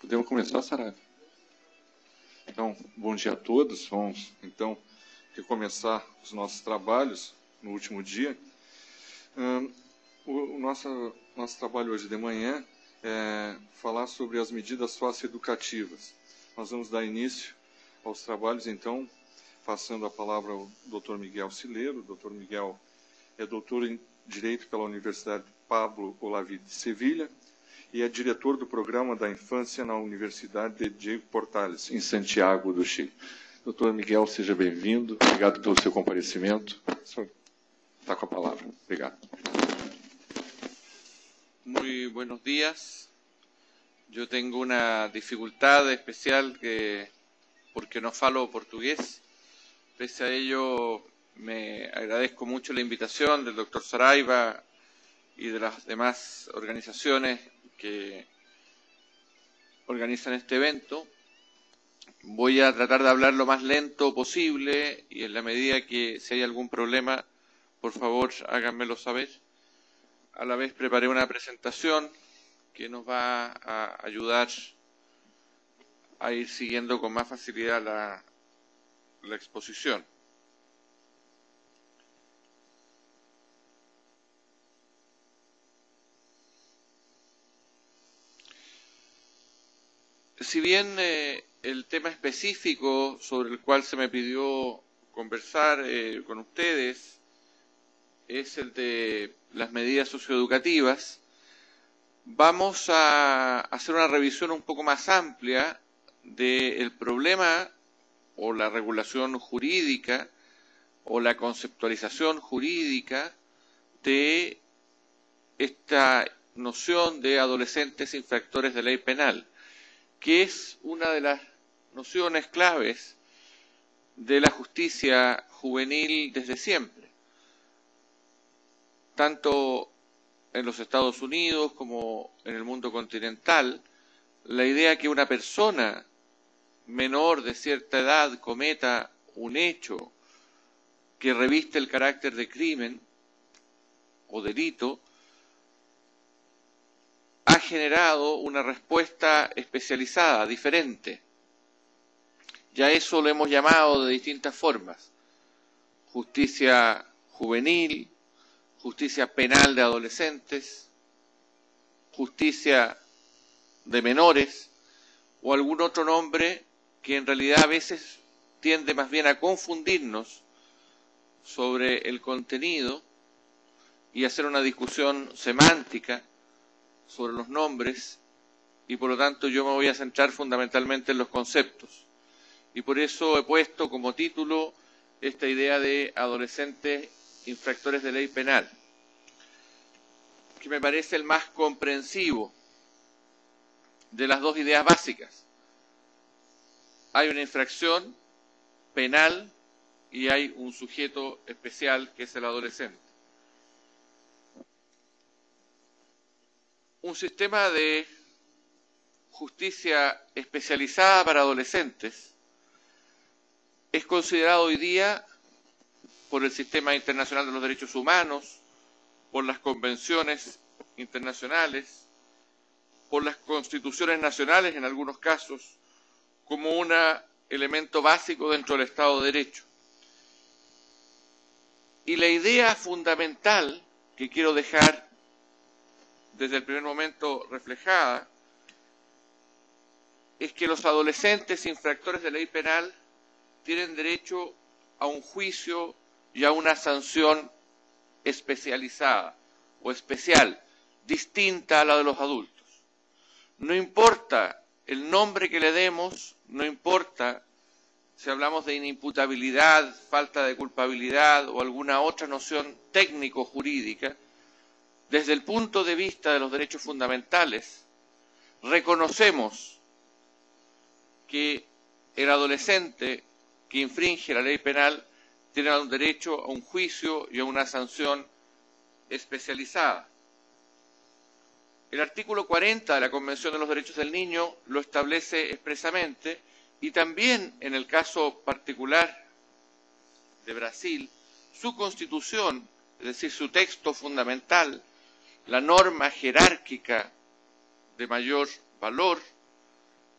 Podemos começar, Saraiva? Então, bom dia a todos. Vamos, então, recomeçar os nossos trabalhos no último dia. O nosso trabalho hoje de manhã é falar sobre as medidas socioeducativas. Nós vamos dar início aos trabalhos, então, passando a palavra ao Dr. Miguel Sileiro. O Dr. Miguel é doutor em Direito pela Universidade Pablo Olavide de Sevilha e é diretor do Programa da Infância na Universidade de Diego Portales, em Santiago do Chile. Doutor Miguel, seja bem-vindo. Obrigado pelo seu comparecimento. O senhor está com a palavra. Obrigado. Muy buenos días. Yo tengo una dificultad especial porque no falo portugués. Pese a ello, me agradezco mucho la invitación del doctor Saraiva y de las demás organizaciones que organizan este evento. Voy a tratar de hablar lo más lento posible y en la medida que si hay algún problema, por favor, háganmelo saber. A la vez preparé una presentación que nos va a ayudar a ir siguiendo con más facilidad la exposición. Si bien el tema específico sobre el cual se me pidió conversar con ustedes es el de las medidas socioeducativas, vamos a hacer una revisión un poco más amplia del problema o la regulación jurídica o la conceptualización jurídica de esta noción de adolescentes infractores de ley penal, que es una de las nociones claves de la justicia juvenil desde siempre, tanto en los Estados Unidos como en el mundo continental. La idea que una persona menor de cierta edad cometa un hecho que reviste el carácter de crimen o delito ha generado una respuesta especializada, diferente. Ya eso lo hemos llamado de distintas formas: justicia juvenil, justicia penal de adolescentes, justicia de menores o algún otro nombre que en realidad a veces tiende más bien a confundirnos sobre el contenido y hacer una discusión semántica sobre los nombres, y por lo tanto yo me voy a centrar fundamentalmente en los conceptos. Y por eso he puesto como título esta idea de adolescentes infractores de ley penal, que me parece el más comprensivo de las dos ideas básicas. Hay una infracción penal y hay un sujeto especial que es el adolescente. Un sistema de justicia especializada para adolescentes es considerado hoy día por el Sistema Internacional de los Derechos Humanos, por las convenciones internacionales, por las constituciones nacionales en algunos casos, como un elemento básico dentro del Estado de Derecho. Y la idea fundamental que quiero dejar desde el primer momento reflejada es que los adolescentes infractores de ley penal tienen derecho a un juicio y a una sanción especializada o especial, distinta a la de los adultos. No importa el nombre que le demos, no importa si hablamos de inimputabilidad, falta de culpabilidad o alguna otra noción técnico-jurídica. Desde el punto de vista de los derechos fundamentales, reconocemos que el adolescente que infringe la ley penal tiene un derecho a un juicio y a una sanción especializada. El artículo 40 de la Convención de los Derechos del Niño lo establece expresamente, y también en el caso particular de Brasil, su constitución, es decir, su texto fundamental, la norma jerárquica de mayor valor,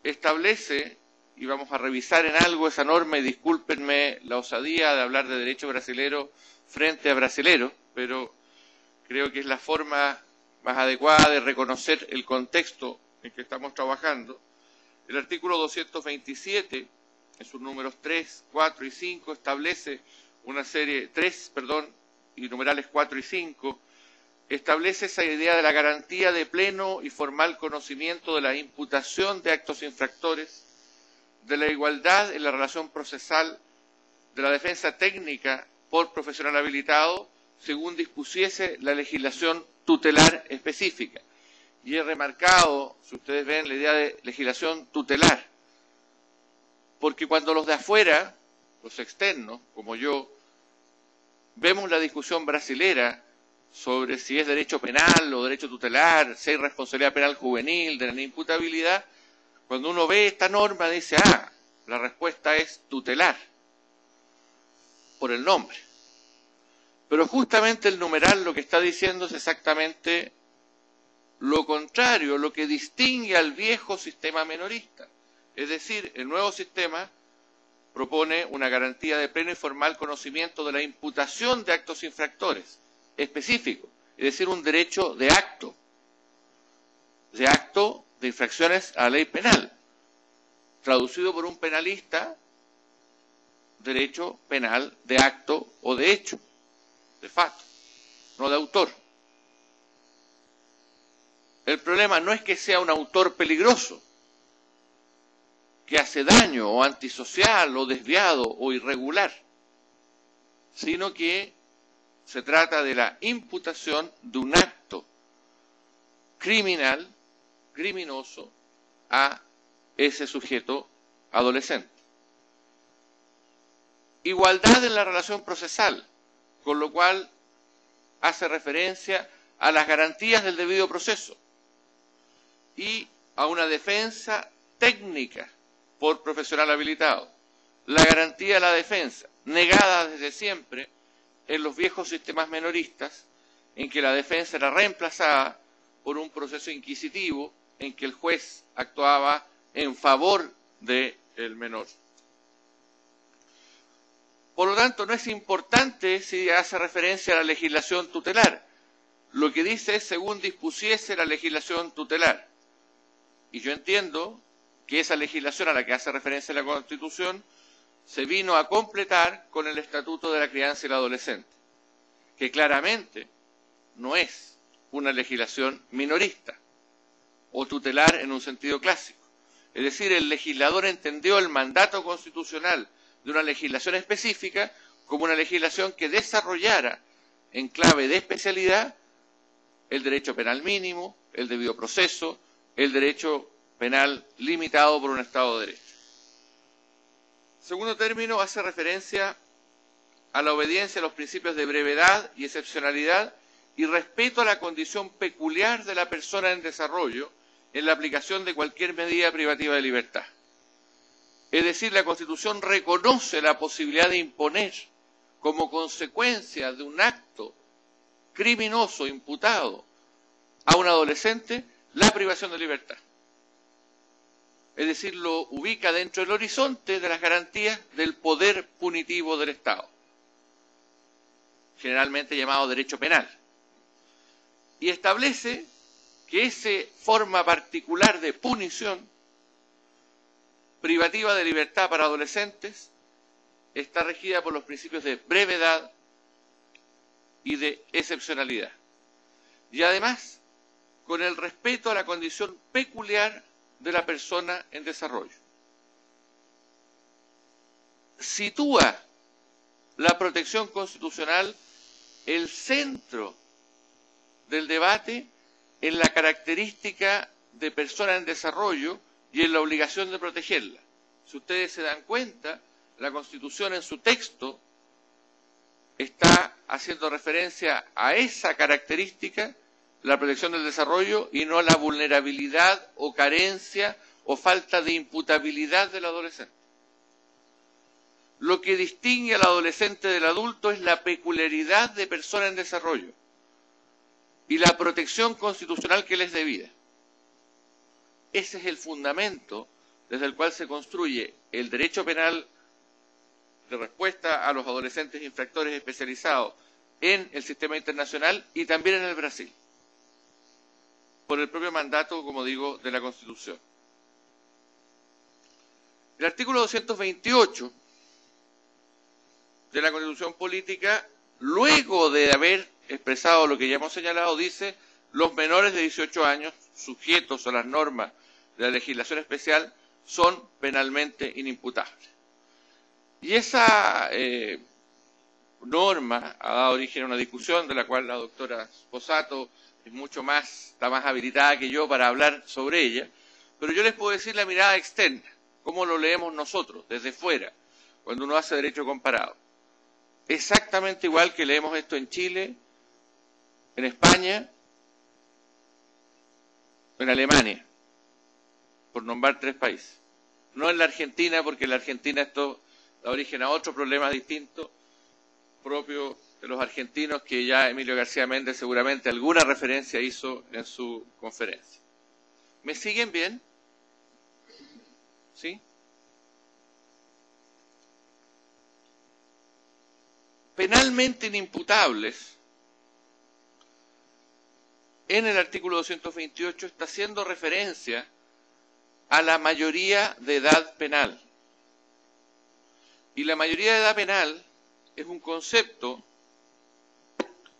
establece, y vamos a revisar en algo esa norma, y discúlpenme la osadía de hablar de derecho brasilero frente a brasilero, pero creo que es la forma más adecuada de reconocer el contexto en que estamos trabajando. El artículo 227, en sus números 3, 4 y 5, establece una serie, 3, perdón, y numerales 4 y 5, establece esa idea de la garantía de pleno y formal conocimiento de la imputación de actos infractores, de la igualdad en la relación procesal, de la defensa técnica por profesional habilitado, según dispusiese la legislación tutelar específica. Y he remarcado, si ustedes ven, la idea de legislación tutelar, porque cuando los de afuera, los externos, como yo, vemos la discusión brasilera sobre si es derecho penal o derecho tutelar, si hay responsabilidad penal juvenil, de la imputabilidad, cuando uno ve esta norma dice, la respuesta es tutelar, por el nombre. Pero justamente el numeral lo que está diciendo es exactamente lo contrario, lo que distingue al viejo sistema menorista. Es decir, el nuevo sistema propone una garantía de pleno y formal conocimiento de la imputación de actos infractores específico, es decir, un derecho de acto de infracciones a la ley penal, traducido por un penalista, derecho penal de acto o de hecho, de fato, no de autor. El problema no es que sea un autor peligroso, que hace daño o antisocial o desviado o irregular, sino que se trata de la imputación de un acto criminal, criminoso, a ese sujeto adolescente. Igualdad en la relación procesal, con lo cual hace referencia a las garantías del debido proceso y a una defensa técnica por profesional habilitado. La garantía de la defensa, negada desde siempre en los viejos sistemas menoristas, en que la defensa era reemplazada por un proceso inquisitivo en que el juez actuaba en favor del menor. Por lo tanto, no es importante si hace referencia a la legislación tutelar. Lo que dice es según dispusiese la legislación tutelar. Y yo entiendo que esa legislación a la que hace referencia la Constitución se vino a completar con el Estatuto de la Crianza y el Adolescente, que claramente no es una legislación minorista o tutelar en un sentido clásico. Es decir, el legislador entendió el mandato constitucional de una legislación específica como una legislación que desarrollara en clave de especialidad el derecho penal mínimo, el debido proceso, el derecho penal limitado por un Estado de Derecho. Segundo término, hace referencia a la obediencia a los principios de brevedad y excepcionalidad y respeto a la condición peculiar de la persona en desarrollo en la aplicación de cualquier medida privativa de libertad. Es decir, la Constitución reconoce la posibilidad de imponer como consecuencia de un acto criminoso imputado a un adolescente la privación de libertad. Es decir, lo ubica dentro del horizonte de las garantías del poder punitivo del Estado, generalmente llamado derecho penal, y establece que esa forma particular de punición privativa de libertad para adolescentes está regida por los principios de brevedad y de excepcionalidad. Y además, con el respeto a la condición peculiar de la persona en desarrollo. Sitúa la protección constitucional el centro del debate en la característica de persona en desarrollo y en la obligación de protegerla. Si ustedes se dan cuenta, la Constitución en su texto está haciendo referencia a esa característica, la protección del desarrollo, y no a la vulnerabilidad o carencia o falta de imputabilidad del adolescente. Lo que distingue al adolescente del adulto es la peculiaridad de persona en desarrollo y la protección constitucional que les es debida. Ese es el fundamento desde el cual se construye el derecho penal de respuesta a los adolescentes infractores especializados en el sistema internacional y también en el Brasil, por el propio mandato, como digo, de la Constitución. El artículo 228 de la Constitución Política, luego de haber expresado lo que ya hemos señalado, dice: los menores de 18 años, sujetos a las normas de la legislación especial, son penalmente inimputables. Y esa norma ha dado origen a una discusión de la cual la doctora Sposato es está más habilitada que yo para hablar sobre ella, pero yo les puedo decir la mirada externa, cómo lo leemos nosotros, desde fuera, cuando uno hace derecho comparado. Exactamente igual que leemos esto en Chile, en España, en Alemania, por nombrar 3 países. No en la Argentina, porque en la Argentina esto da origen a otro problema distinto, propio de los argentinos, que ya Emilio García Méndez seguramente alguna referencia hizo en su conferencia. ¿Me siguen bien? ¿Sí? Penalmente inimputables, en el artículo 228 está haciendo referencia a la mayoría de edad penal. Y la mayoría de edad penal es un concepto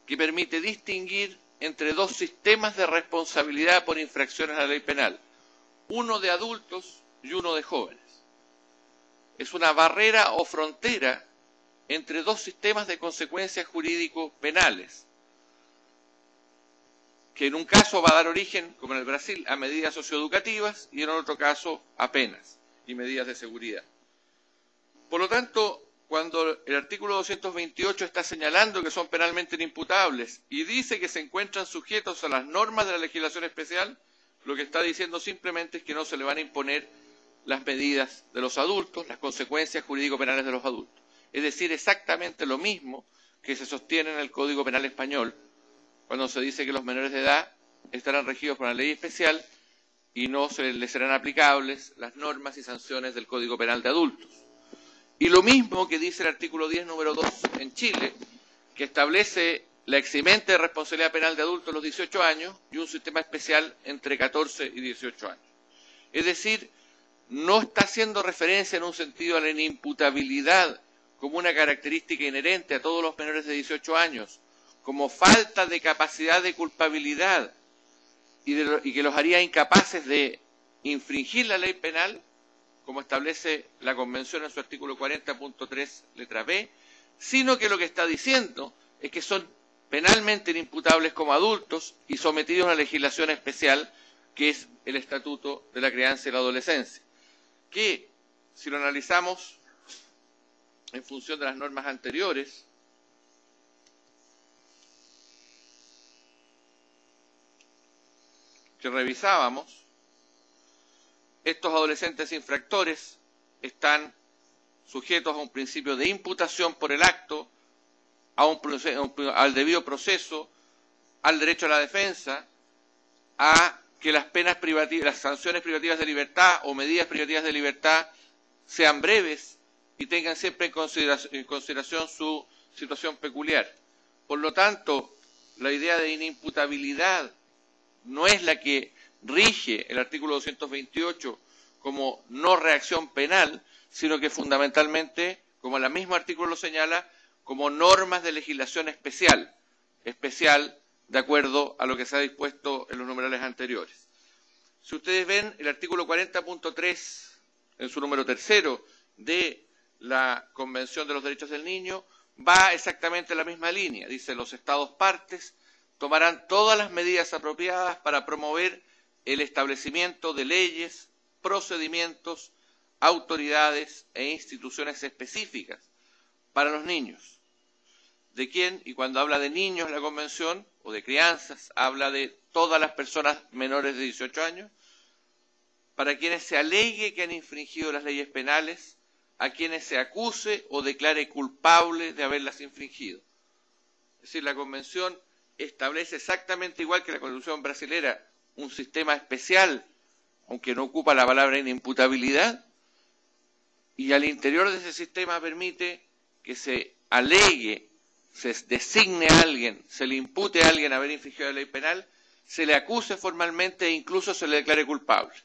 que permite distinguir entre 2 sistemas de responsabilidad por infracciones a la ley penal, uno de adultos y uno de jóvenes. Es una barrera o frontera entre 2 sistemas de consecuencias jurídicos penales, que en un caso va a dar origen, como en el Brasil, a medidas socioeducativas y en otro caso a penas y medidas de seguridad. Por lo tanto, cuando el artículo 228 está señalando que son penalmente inimputables y dice que se encuentran sujetos a las normas de la legislación especial, lo que está diciendo simplemente es que no se le van a imponer las medidas de los adultos, las consecuencias jurídico-penales de los adultos. Es decir, exactamente lo mismo que se sostiene en el Código Penal español, cuando se dice que los menores de edad estarán regidos por una ley especial y no se les serán aplicables las normas y sanciones del Código Penal de adultos. Y lo mismo que dice el artículo 10, número 2 en Chile, que establece la eximente de responsabilidad penal de adultos a los 18 años y un sistema especial entre 14 y 18 años. Es decir, no está haciendo referencia en un sentido a la inimputabilidad como una característica inherente a todos los menores de 18 años, como falta de capacidad de culpabilidad y que los haría incapaces de infringir la ley penal, como establece la Convención en su artículo 40.3, letra B, sino que lo que está diciendo es que son penalmente inimputables como adultos y sometidos a una legislación especial que es el Estatuto de la Crianza y la Adolescencia, que, si lo analizamos en función de las normas anteriores, que revisábamos, estos adolescentes infractores están sujetos a un principio de imputación por el acto, al debido proceso, al derecho a la defensa, a que las penas privativas, las sanciones privativas de libertad o medidas privativas de libertad sean breves y tengan siempre en consideración su situación peculiar. Por lo tanto, la idea de inimputabilidad no es la que rige el artículo 228 como no reacción penal, sino que fundamentalmente, como el mismo artículo lo señala, como normas de legislación especial de acuerdo a lo que se ha dispuesto en los numerales anteriores. Si ustedes ven el artículo 40.3 en su número 3 de la Convención de los Derechos del Niño, va exactamente en la misma línea. Dice: los Estados partes tomarán todas las medidas apropiadas para promover el establecimiento de leyes, procedimientos, autoridades e instituciones específicas para los niños. ¿De quién? Y cuando habla de niños la Convención, o de crianzas, habla de todas las personas menores de 18 años, para quienes se alegue que han infringido las leyes penales, a quienes se acuse o declare culpable de haberlas infringido. Es decir, la Convención establece exactamente igual que la Constitución brasilera un sistema especial aunque no ocupa la palabra inimputabilidad, y al interior de ese sistema permite que se alegue, se designe a alguien, se le impute a alguien haber infringido la ley penal, se le acuse formalmente e incluso se le declare culpable.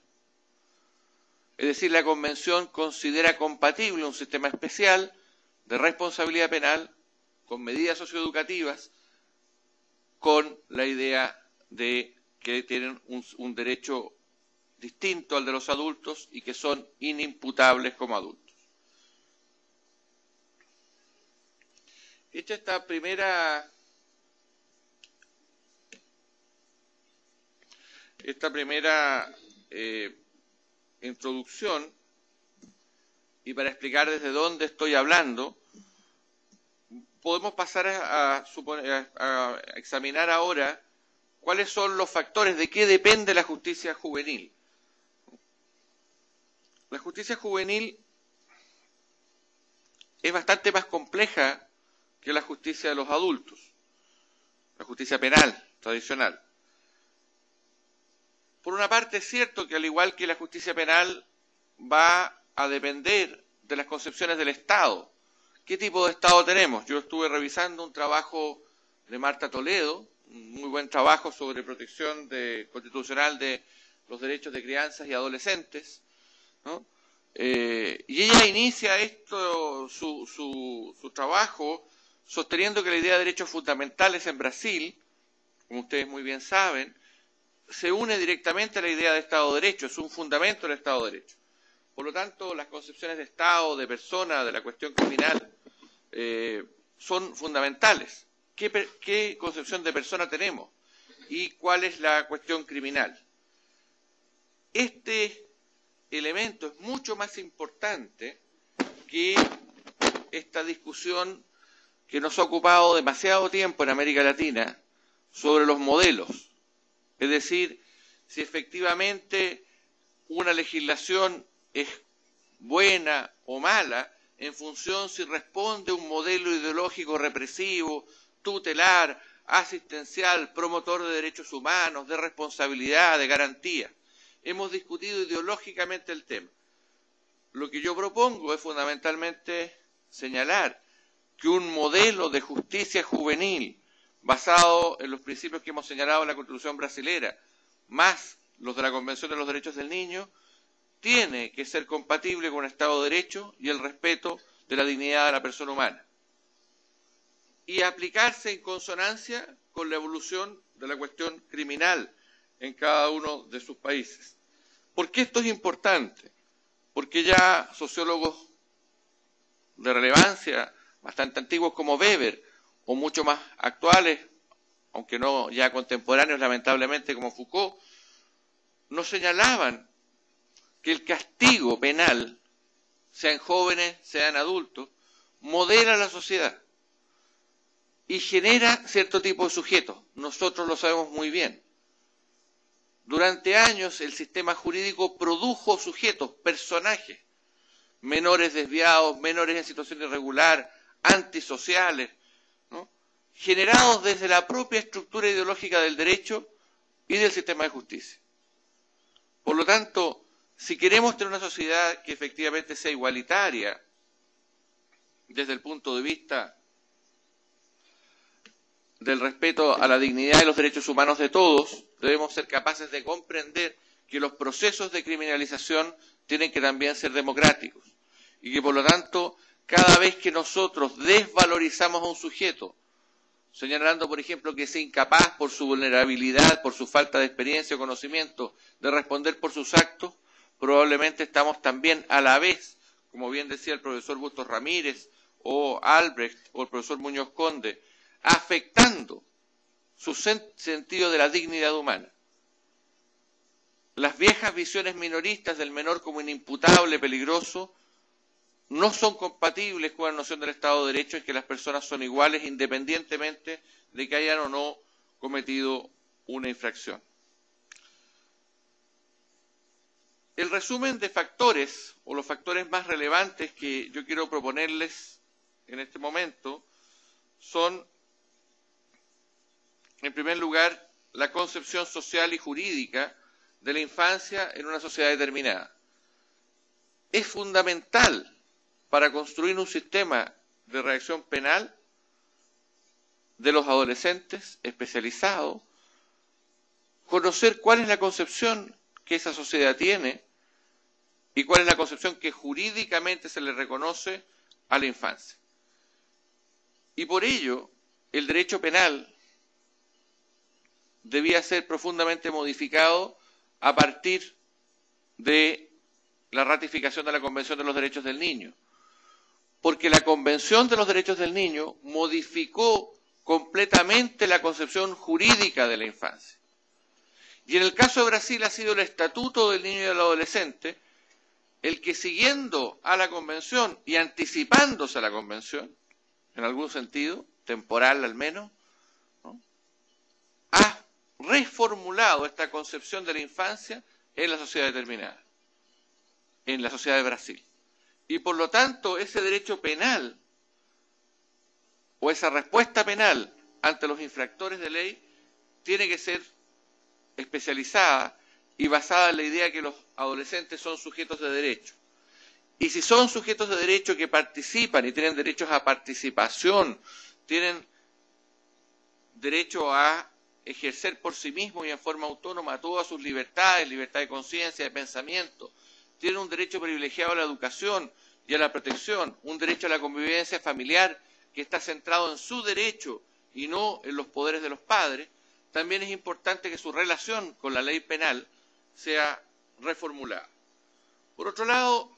Es decir, la Convención considera compatible un sistema especial de responsabilidad penal con medidas socioeducativas con la idea de que tienen un derecho distinto al de los adultos y que son inimputables como adultos. Hecha esta primera introducción, y para explicar desde dónde estoy hablando, podemos pasar a examinar ahora cuáles son los factores, de qué depende la justicia juvenil. La justicia juvenil es bastante más compleja que la justicia de los adultos, la justicia penal tradicional. Por una parte es cierto que al igual que la justicia penal va a depender de las concepciones del Estado. ¿Qué tipo de Estado tenemos? Yo estuve revisando un trabajo de Marta Toledo, un muy buen trabajo sobre protección constitucional de los derechos de crianzas y adolescentes, ¿no? Y ella inicia su trabajo sosteniendo que la idea de derechos fundamentales en Brasil, como ustedes muy bien saben, se une directamente a la idea de Estado de Derecho, es un fundamento del Estado de Derecho. Por lo tanto, las concepciones de Estado, de persona, de la cuestión criminal, son fundamentales. ¿Qué concepción de persona tenemos? ¿Y cuál es la cuestión criminal? Este elemento es mucho más importante que esta discusión que nos ha ocupado demasiado tiempo en América Latina sobre los modelos. Es decir, si efectivamente una legislación es buena o mala en función si responde a un modelo ideológico represivo, tutelar, asistencial, promotor de derechos humanos, de responsabilidad, de garantía. Hemos discutido ideológicamente el tema. Lo que yo propongo es fundamentalmente señalar que un modelo de justicia juvenil basado en los principios que hemos señalado en la Constitución brasilera, más los de la Convención de los Derechos del Niño, tiene que ser compatible con el Estado de Derecho y el respeto de la dignidad de la persona humana, y aplicarse en consonancia con la evolución de la cuestión criminal en cada uno de sus países. ¿Por qué esto es importante? Porque ya sociólogos de relevancia, bastante antiguos como Weber, o mucho más actuales, aunque no ya contemporáneos lamentablemente como Foucault, nos señalaban que el castigo penal, sean jóvenes, sean adultos, modela la sociedad y genera cierto tipo de sujetos. Nosotros lo sabemos muy bien. Durante años el sistema jurídico produjo sujetos, personajes, menores desviados, menores en situación irregular, antisociales, ¿no? Generados desde la propia estructura ideológica del derecho y del sistema de justicia. Por lo tanto, si queremos tener una sociedad que efectivamente sea igualitaria desde el punto de vista del respeto a la dignidad y los derechos humanos de todos, debemos ser capaces de comprender que los procesos de criminalización tienen que también ser democráticos y que por lo tanto cada vez que nosotros desvalorizamos a un sujeto, señalando por ejemplo que es incapaz por su vulnerabilidad, por su falta de experiencia o conocimiento de responder por sus actos, probablemente estamos también a la vez, como bien decía el profesor Bustos Ramírez o Albrecht o el profesor Muñoz Conde, afectando su sentido de la dignidad humana. Las viejas visiones minoristas del menor como inimputable, peligroso, no son compatibles con la noción del Estado de Derecho, en que las personas son iguales independientemente de que hayan o no cometido una infracción. El resumen de factores, o los factores más relevantes que yo quiero proponerles en este momento, son, en primer lugar, la concepción social y jurídica de la infancia en una sociedad determinada. Es fundamental para construir un sistema de reacción penal de los adolescentes especializado, conocer cuál es la concepción que esa sociedad tiene y cuál es la concepción que jurídicamente se le reconoce a la infancia. Y por ello, el derecho penal debía ser profundamente modificado a partir de la ratificación de la Convención de los Derechos del Niño. Porque la Convención de los Derechos del Niño modificó completamente la concepción jurídica de la infancia. Y en el caso de Brasil ha sido el Estatuto del Niño y del Adolescente el que, siguiendo a la Convención y anticipándose a la Convención, en algún sentido, temporal al menos, ¿no?, ha reformulado esta concepción de la infancia en la sociedad determinada, en la sociedad de Brasil. Y por lo tanto, ese derecho penal o esa respuesta penal ante los infractores de ley tiene que ser especializada y basada en la idea que los adolescentes son sujetos de derecho. Y si son sujetos de derecho que participan y tienen derechos a participación, tienen derecho a ejercer por sí mismos y en forma autónoma todas sus libertades, libertad de conciencia, de pensamiento, tienen un derecho privilegiado a la educación y a la protección, un derecho a la convivencia familiar que está centrado en su derecho y no en los poderes de los padres, también es importante que su relación con la ley penal sea reformulada. Por otro lado,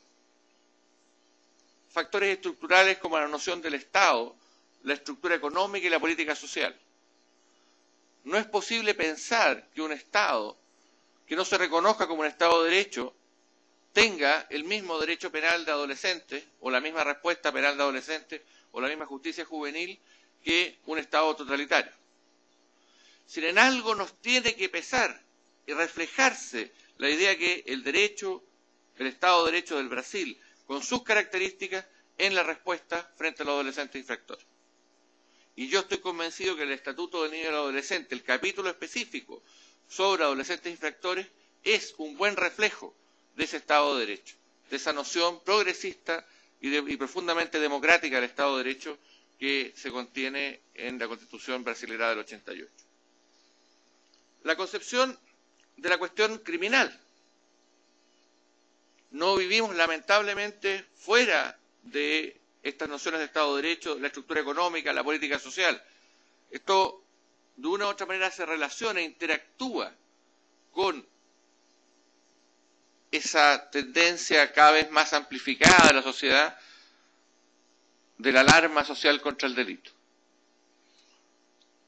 factores estructurales como la noción del Estado, la estructura económica y la política social. No es posible pensar que un Estado que no se reconozca como un Estado de Derecho tenga el mismo derecho penal de adolescentes, o la misma respuesta penal de adolescentes, o la misma justicia juvenil que un Estado totalitario. Si en algo nos tiene que pesar y reflejarse la idea que el derecho, el Estado de Derecho del Brasil, con sus características, en la respuesta frente a los adolescentes infractores. Y yo estoy convencido que el Estatuto del Niño y del Adolescente, el capítulo específico sobre adolescentes infractores, es un buen reflejo de ese Estado de Derecho, de esa noción progresista y profundamente democrática del Estado de Derecho que se contiene en la Constitución brasileña del 88. La concepción de la cuestión criminal. No vivimos lamentablemente fuera de estas nociones de Estado de Derecho, la estructura económica, la política social. Esto de una u otra manera se relaciona, interactúa con esa tendencia cada vez más amplificada de la sociedad de la alarma social contra el delito.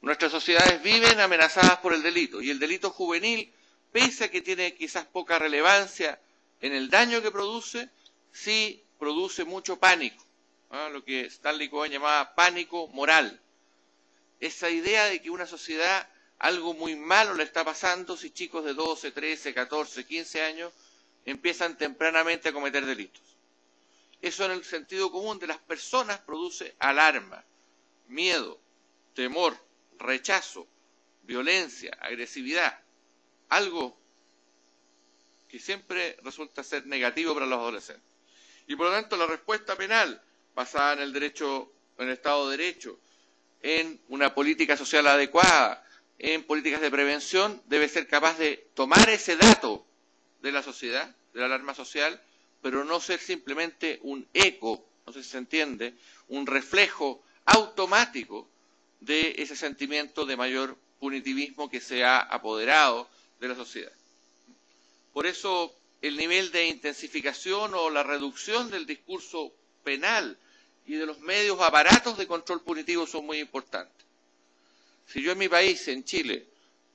Nuestras sociedades viven amenazadas por el delito, y el delito juvenil, pese a que tiene quizás poca relevancia en el daño que produce, sí produce mucho pánico, ¿no?, lo que Stanley Cohen llamaba pánico moral. Esa idea de que una sociedad algo muy malo le está pasando si chicos de 12, 13, 14, 15 años empiezan tempranamente a cometer delitos. Eso en el sentido común de las personas produce alarma, miedo, temor, rechazo, violencia, agresividad, algo que siempre resulta ser negativo para los adolescentes. Y por lo tanto la respuesta penal basada en el derecho, en el Estado de Derecho, en una política social adecuada, en políticas de prevención, debe ser capaz de tomar ese dato de la sociedad, de la alarma social, pero no ser simplemente un eco, no sé si se entiende, un reflejo automático de ese sentimiento de mayor punitivismo que se ha apoderado de la sociedad. Por eso el nivel de intensificación o la reducción del discurso penal y de los medios aparatos de control punitivo son muy importantes. Si yo en mi país, en Chile,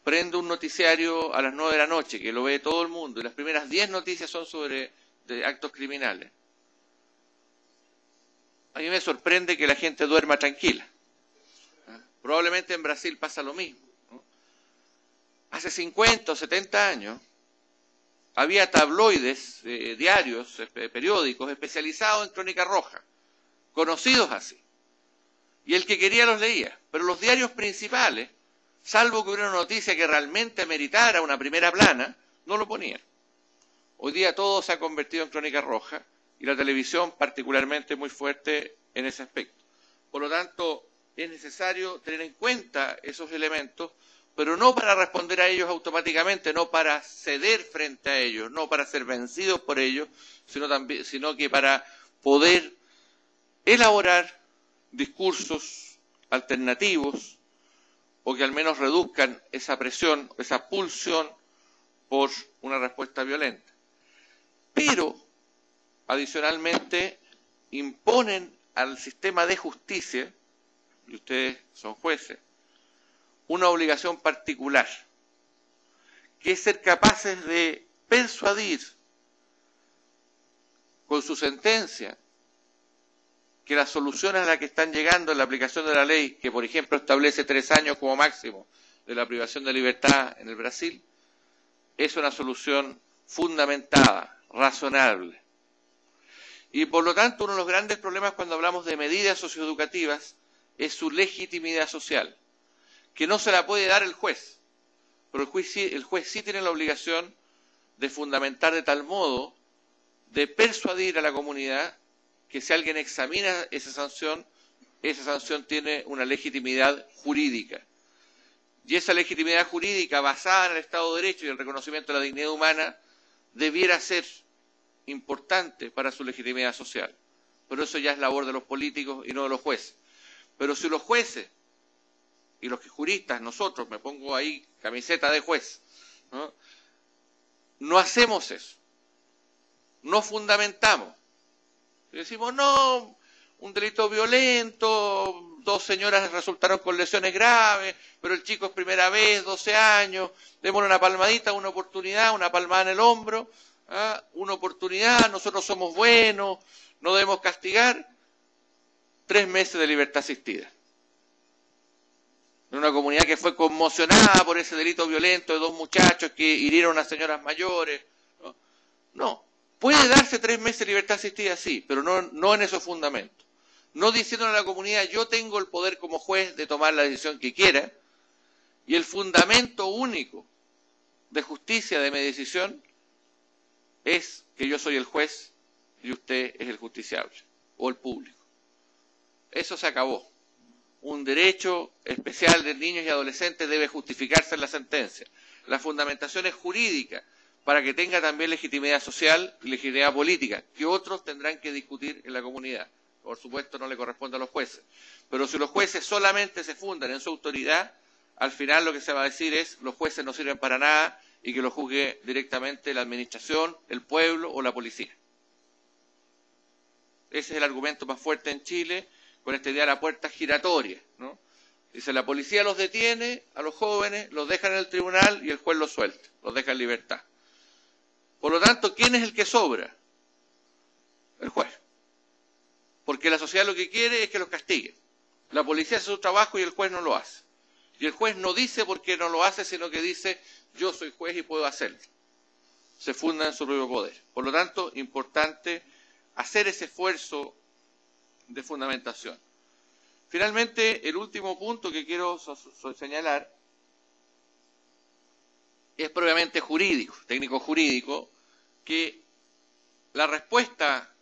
prendo un noticiario a las 9 de la noche, que lo ve todo el mundo, y las primeras 10 noticias son sobre actos criminales, a mí me sorprende que la gente duerma tranquila. Probablemente en Brasil pasa lo mismo, ¿no? Hace 50 o 70 años había tabloides, diarios, periódicos especializados en crónica roja, conocidos así. Y el que quería los leía. Pero los diarios principales, salvo que hubiera una noticia que realmente meritara una primera plana, no lo ponían. Hoy día todo se ha convertido en crónica roja y la televisión particularmente muy fuerte en ese aspecto. Por lo tanto, es necesario tener en cuenta esos elementos, pero no para responder a ellos automáticamente, no para ceder frente a ellos, no para ser vencidos por ellos, sino que para poder elaborar discursos alternativos o que al menos reduzcan esa presión, esa pulsión por una respuesta violenta. Pero, adicionalmente, imponen al sistema de justicia, y ustedes son jueces, una obligación particular, que es ser capaces de persuadir con su sentencia que las soluciones a las que están llegando en la aplicación de la ley, que por ejemplo establece 3 años como máximo de la privación de libertad en el Brasil, es una solución fundamentada, razonable. Y por lo tanto, uno de los grandes problemas cuando hablamos de medidas socioeducativas es su legitimidad social, que no se la puede dar el juez, pero el juez sí tiene la obligación de fundamentar de tal modo, de persuadir a la comunidad que si alguien examina esa sanción tiene una legitimidad jurídica. Y esa legitimidad jurídica basada en el Estado de Derecho y el reconocimiento de la dignidad humana debiera ser importante para su legitimidad social. Pero eso ya es labor de los políticos y no de los jueces. Pero si los jueces y los juristas, nosotros, me pongo ahí camiseta de juez, no hacemos eso, no fundamentamos. Y decimos, no, un delito violento, 2 señoras resultaron con lesiones graves, pero el chico es primera vez, 12 años, démosle una palmadita, una oportunidad, una palmada en el hombro, una oportunidad, nosotros somos buenos, no debemos castigar, 3 meses de libertad asistida. En una comunidad que fue conmocionada por ese delito violento de 2 muchachos que hirieron a señoras mayores. No, puede darse 3 meses de libertad asistida, sí, pero no en esos fundamentos. No diciéndole a la comunidad, yo tengo el poder como juez de tomar la decisión que quiera, y el fundamento único de justicia de mi decisión es que yo soy el juez y usted es el justiciable, o el público. Eso se acabó. Un derecho especial de niños y adolescentes debe justificarse en la sentencia. La fundamentación es jurídica, para que tenga también legitimidad social y legitimidad política, que otros tendrán que discutir en la comunidad. Por supuesto, no le corresponde a los jueces. Pero si los jueces solamente se fundan en su autoridad, al final lo que se va a decir es los jueces no sirven para nada y que lo juzgue directamente la administración, el pueblo o la policía. Ese es el argumento más fuerte en Chile, con esta idea de la puerta giratoria, ¿no? Dice, la policía los detiene a los jóvenes, los deja en el tribunal y el juez los suelta, los deja en libertad. Por lo tanto, ¿quién es el que sobra? El juez. Porque la sociedad lo que quiere es que los castigue. La policía hace su trabajo y el juez no lo hace. Y el juez no dice por qué no lo hace, sino que dice, yo soy juez y puedo hacerlo. Se funda en su propio poder. Por lo tanto, importante hacer ese esfuerzo de fundamentación. Finalmente, el último punto que quiero señalar es propiamente jurídico, técnico jurídico, que la respuesta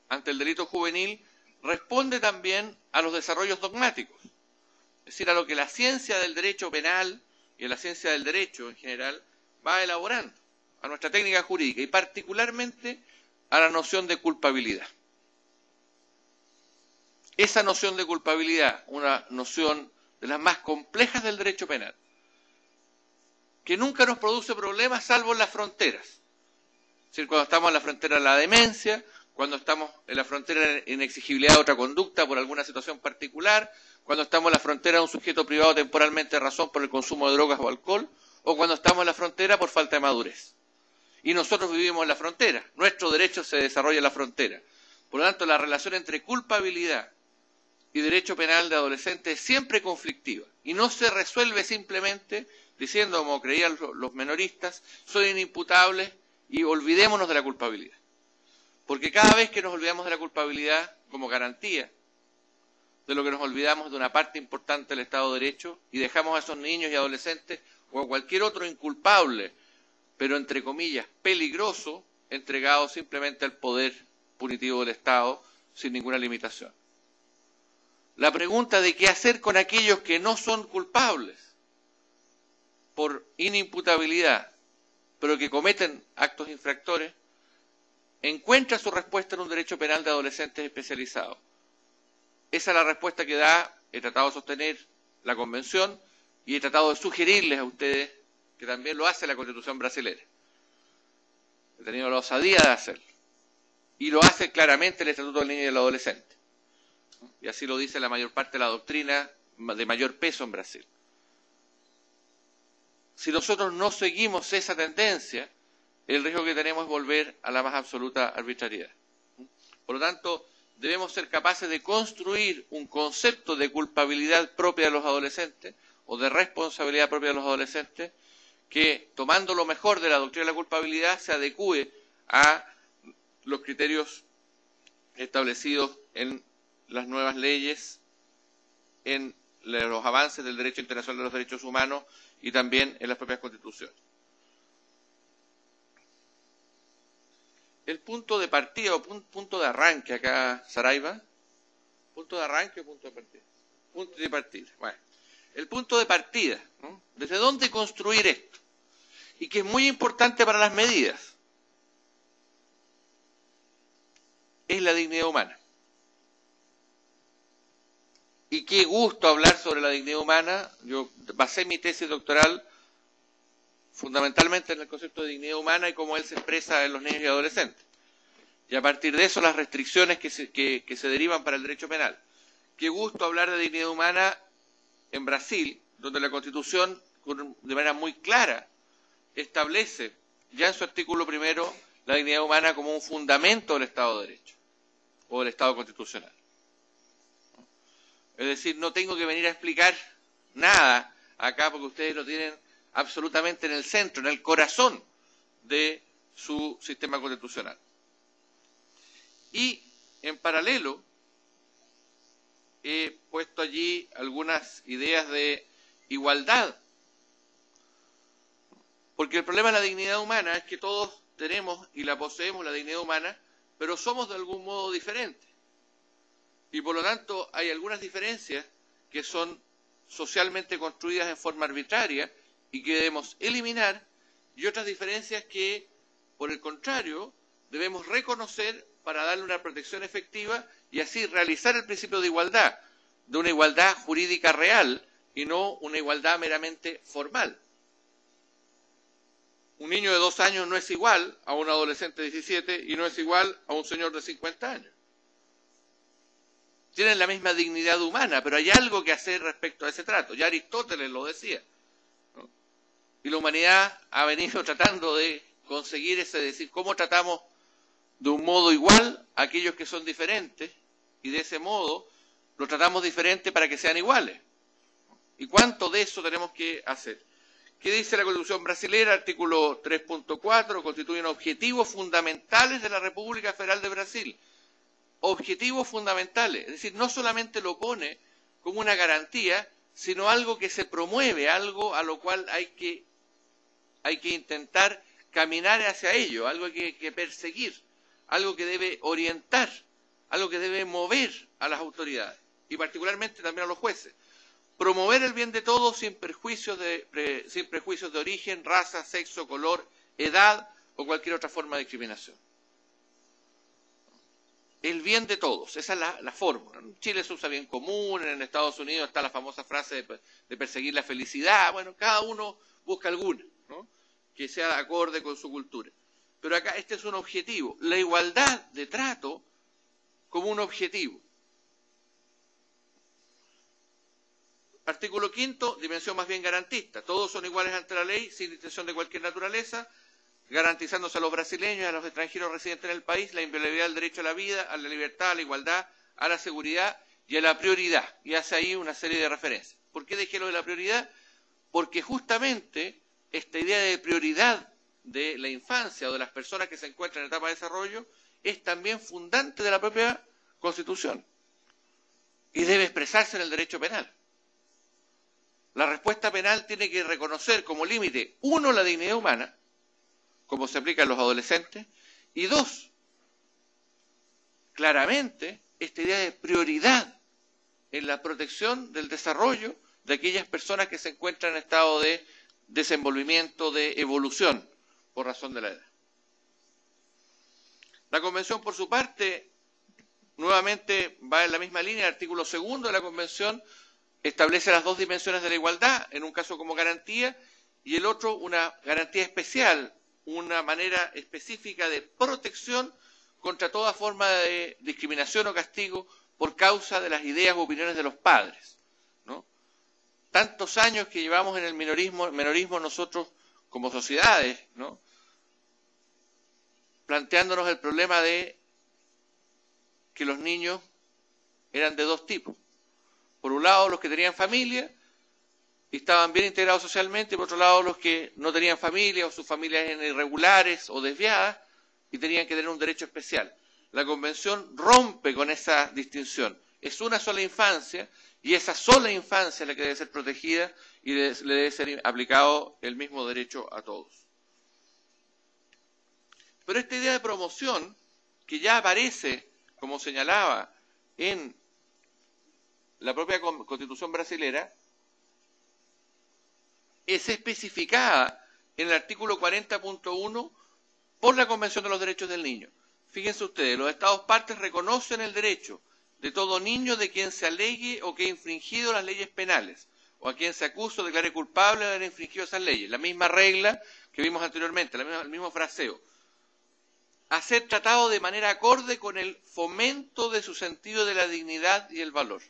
ante el delito juvenil responde también a los desarrollos dogmáticos, es decir, a lo que la ciencia del derecho penal y la ciencia del derecho en general va elaborando, a nuestra técnica jurídica y particularmente a la noción de culpabilidad. Esa noción de culpabilidad, una noción de las más complejas del derecho penal, que nunca nos produce problemas salvo en las fronteras. Es decir, cuando estamos en la frontera de la demencia, cuando estamos en la frontera de inexigibilidad de otra conducta por alguna situación particular, cuando estamos en la frontera de un sujeto privado temporalmente de razón por el consumo de drogas o alcohol, o cuando estamos en la frontera por falta de madurez. Y nosotros vivimos en la frontera, nuestro derecho se desarrolla en la frontera. Por lo tanto, la relación entre culpabilidad y derecho penal de adolescentes es siempre conflictiva y no se resuelve simplemente diciendo, como creían los menoristas, son inimputables y olvidémonos de la culpabilidad. Porque cada vez que nos olvidamos de la culpabilidad como garantía, de lo que nos olvidamos de una parte importante del Estado de Derecho y dejamos a esos niños y adolescentes o a cualquier otro inculpable pero entre comillas peligroso, entregado simplemente al poder punitivo del Estado sin ninguna limitación. La pregunta de qué hacer con aquellos que no son culpables por inimputabilidad, pero que cometen actos infractores, encuentra su respuesta en un derecho penal de adolescentes especializado. Esa es la respuesta que he tratado de sostener la Convención y he tratado de sugerirles a ustedes que también lo hace la Constitución brasileña. He tenido la osadía de hacerlo. Y lo hace claramente el Estatuto del Niño y del Adolescente. Y así lo dice la mayor parte de la doctrina de mayor peso en Brasil. Si nosotros no seguimos esa tendencia, el riesgo que tenemos es volver a la más absoluta arbitrariedad. Por lo tanto, debemos ser capaces de construir un concepto de culpabilidad propia de los adolescentes o de responsabilidad propia de los adolescentes que, tomando lo mejor de la doctrina de la culpabilidad, se adecúe a los criterios establecidos en las nuevas leyes, en los avances del derecho internacional de los derechos humanos y también en las propias constituciones. El punto de partida o punto de arranque acá, Saraiva, ¿punto de arranque o punto de partida? Punto de partida. Bueno, el punto de partida, ¿no? ¿Desde dónde construir esto? Y que es muy importante para las medidas, es la dignidad humana. Y qué gusto hablar sobre la dignidad humana. Yo basé mi tesis doctoral fundamentalmente en el concepto de dignidad humana y cómo él se expresa en los niños y adolescentes. Y a partir de eso las restricciones que se derivan para el derecho penal. Qué gusto hablar de dignidad humana en Brasil, donde la Constitución, de manera muy clara, establece ya en su artículo primero la dignidad humana como un fundamento del Estado de Derecho o del Estado constitucional. Es decir, no tengo que venir a explicar nada acá porque ustedes lo tienen absolutamente en el centro, en el corazón de su sistema constitucional. Y en paralelo he puesto allí algunas ideas de igualdad. Porque el problema de la dignidad humana es que todos tenemos y la poseemos, la dignidad humana, pero somos de algún modo diferentes. Y por lo tanto hay algunas diferencias que son socialmente construidas en forma arbitraria y que debemos eliminar, y otras diferencias que, por el contrario, debemos reconocer para darle una protección efectiva y así realizar el principio de igualdad, de una igualdad jurídica real y no una igualdad meramente formal. Un niño de 2 años no es igual a un adolescente de 17 y no es igual a un señor de 50 años. Tienen la misma dignidad humana, pero hay algo que hacer respecto a ese trato. Ya Aristóteles lo decía, ¿no? Y la humanidad ha venido tratando de conseguir ese decir, cómo tratamos de un modo igual a aquellos que son diferentes, y de ese modo los tratamos diferente para que sean iguales. ¿Y cuánto de eso tenemos que hacer? ¿Qué dice la Constitución brasileña? Artículo 3.4, constituyen objetivos fundamentales de la República Federal de Brasil. Objetivos fundamentales, es decir, no solamente lo pone como una garantía, sino algo que se promueve, algo a lo cual hay que intentar caminar hacia ello, algo que hay que perseguir, algo que debe orientar, algo que debe mover a las autoridades, y particularmente también a los jueces. Promover el bien de todos sin prejuicios de origen, raza, sexo, color, edad o cualquier otra forma de discriminación. El bien de todos, esa es la fórmula. En Chile se usa bien común, en Estados Unidos está la famosa frase de perseguir la felicidad. Bueno, cada uno busca alguna, ¿no?, que sea acorde con su cultura. Pero acá este es un objetivo, la igualdad de trato como un objetivo. Artículo 5, dimensión más bien garantista. Todos son iguales ante la ley, sin distinción de cualquier naturaleza, garantizándose a los brasileños y a los extranjeros residentes en el país la inviolabilidad del derecho a la vida, a la libertad, a la igualdad, a la seguridad y a la prioridad. Y hace ahí una serie de referencias. ¿Por qué dejé lo de la prioridad? Porque justamente esta idea de prioridad de la infancia o de las personas que se encuentran en etapa de desarrollo es también fundante de la propia Constitución y debe expresarse en el derecho penal. La respuesta penal tiene que reconocer como límite, uno, la dignidad humana, como se aplica a los adolescentes. Y dos, claramente, esta idea de prioridad en la protección del desarrollo de aquellas personas que se encuentran en estado de desenvolvimiento, de evolución, por razón de la edad. La Convención, por su parte, nuevamente va en la misma línea. El artículo 2 de la Convención establece las dos dimensiones de la igualdad, en un caso como garantía, y el otro una garantía especial, una manera específica de protección contra toda forma de discriminación o castigo por causa de las ideas u opiniones de los padres, ¿no? Tantos años que llevamos en el menorismo nosotros como sociedades, ¿no? Planteándonos el problema de que los niños eran de dos tipos. Por un lado, los que tenían familia y estaban bien integrados socialmente, y por otro lado, los que no tenían familia o sus familias eran irregulares o desviadas y tenían que tener un derecho especial. La Convención rompe con esa distinción. Es una sola infancia y esa sola infancia es la que debe ser protegida y le debe ser aplicado el mismo derecho a todos. Pero esta idea de promoción, que ya aparece, como señalaba, en la propia Constitución brasilera, es especificada en el artículo 40.1 por la Convención de los Derechos del Niño. Fíjense ustedes, los Estados partes reconocen el derecho de todo niño de quien se alegue o que ha infringido las leyes penales, o a quien se acuse o declare culpable de haber infringido esas leyes. La misma regla que vimos anteriormente, el mismo fraseo. A ser tratado de manera acorde con el fomento de su sentido de la dignidad y el valor.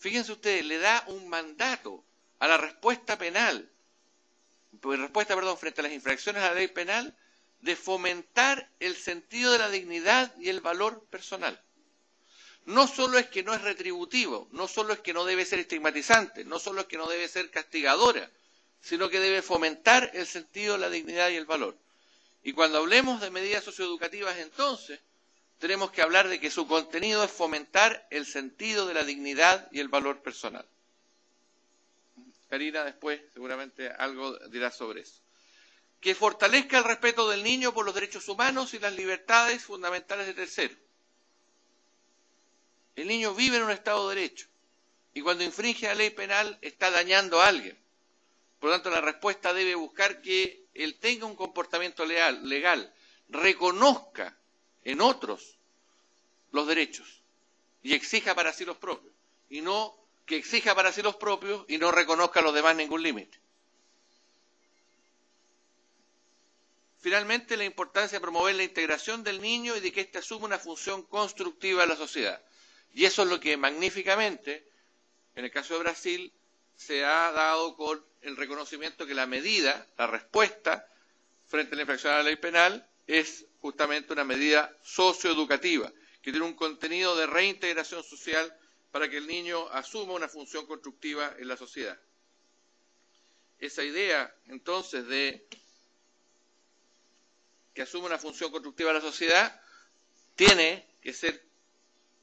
Fíjense ustedes, le da un mandato a la respuesta penal, frente a las infracciones a la ley penal, de fomentar el sentido de la dignidad y el valor personal. No solo es que no es retributivo, no solo es que no debe ser estigmatizante, no solo es que no debe ser castigadora, sino que debe fomentar el sentido de la dignidad y el valor. Y cuando hablemos de medidas socioeducativas, entonces, tenemos que hablar de que su contenido es fomentar el sentido de la dignidad y el valor personal. Karina después seguramente algo dirá sobre eso. Que fortalezca el respeto del niño por los derechos humanos y las libertades fundamentales de terceros. El niño vive en un Estado de Derecho y cuando infringe la ley penal está dañando a alguien. Por lo tanto, la respuesta debe buscar que él tenga un comportamiento legal, reconozca en otros los derechos y exija para sí los propios, y no que exija para sí los propios y no reconozca a los demás ningún límite. Finalmente, la importancia de promover la integración del niño y de que éste asuma una función constructiva en la sociedad. Y eso es lo que magníficamente, en el caso de Brasil, se ha dado con el reconocimiento que la medida, la respuesta frente a la infracción a la ley penal es justamente una medida socioeducativa, que tiene un contenido de reintegración social para que el niño asuma una función constructiva en la sociedad. Esa idea, entonces, de que asume una función constructiva en la sociedad, tiene que ser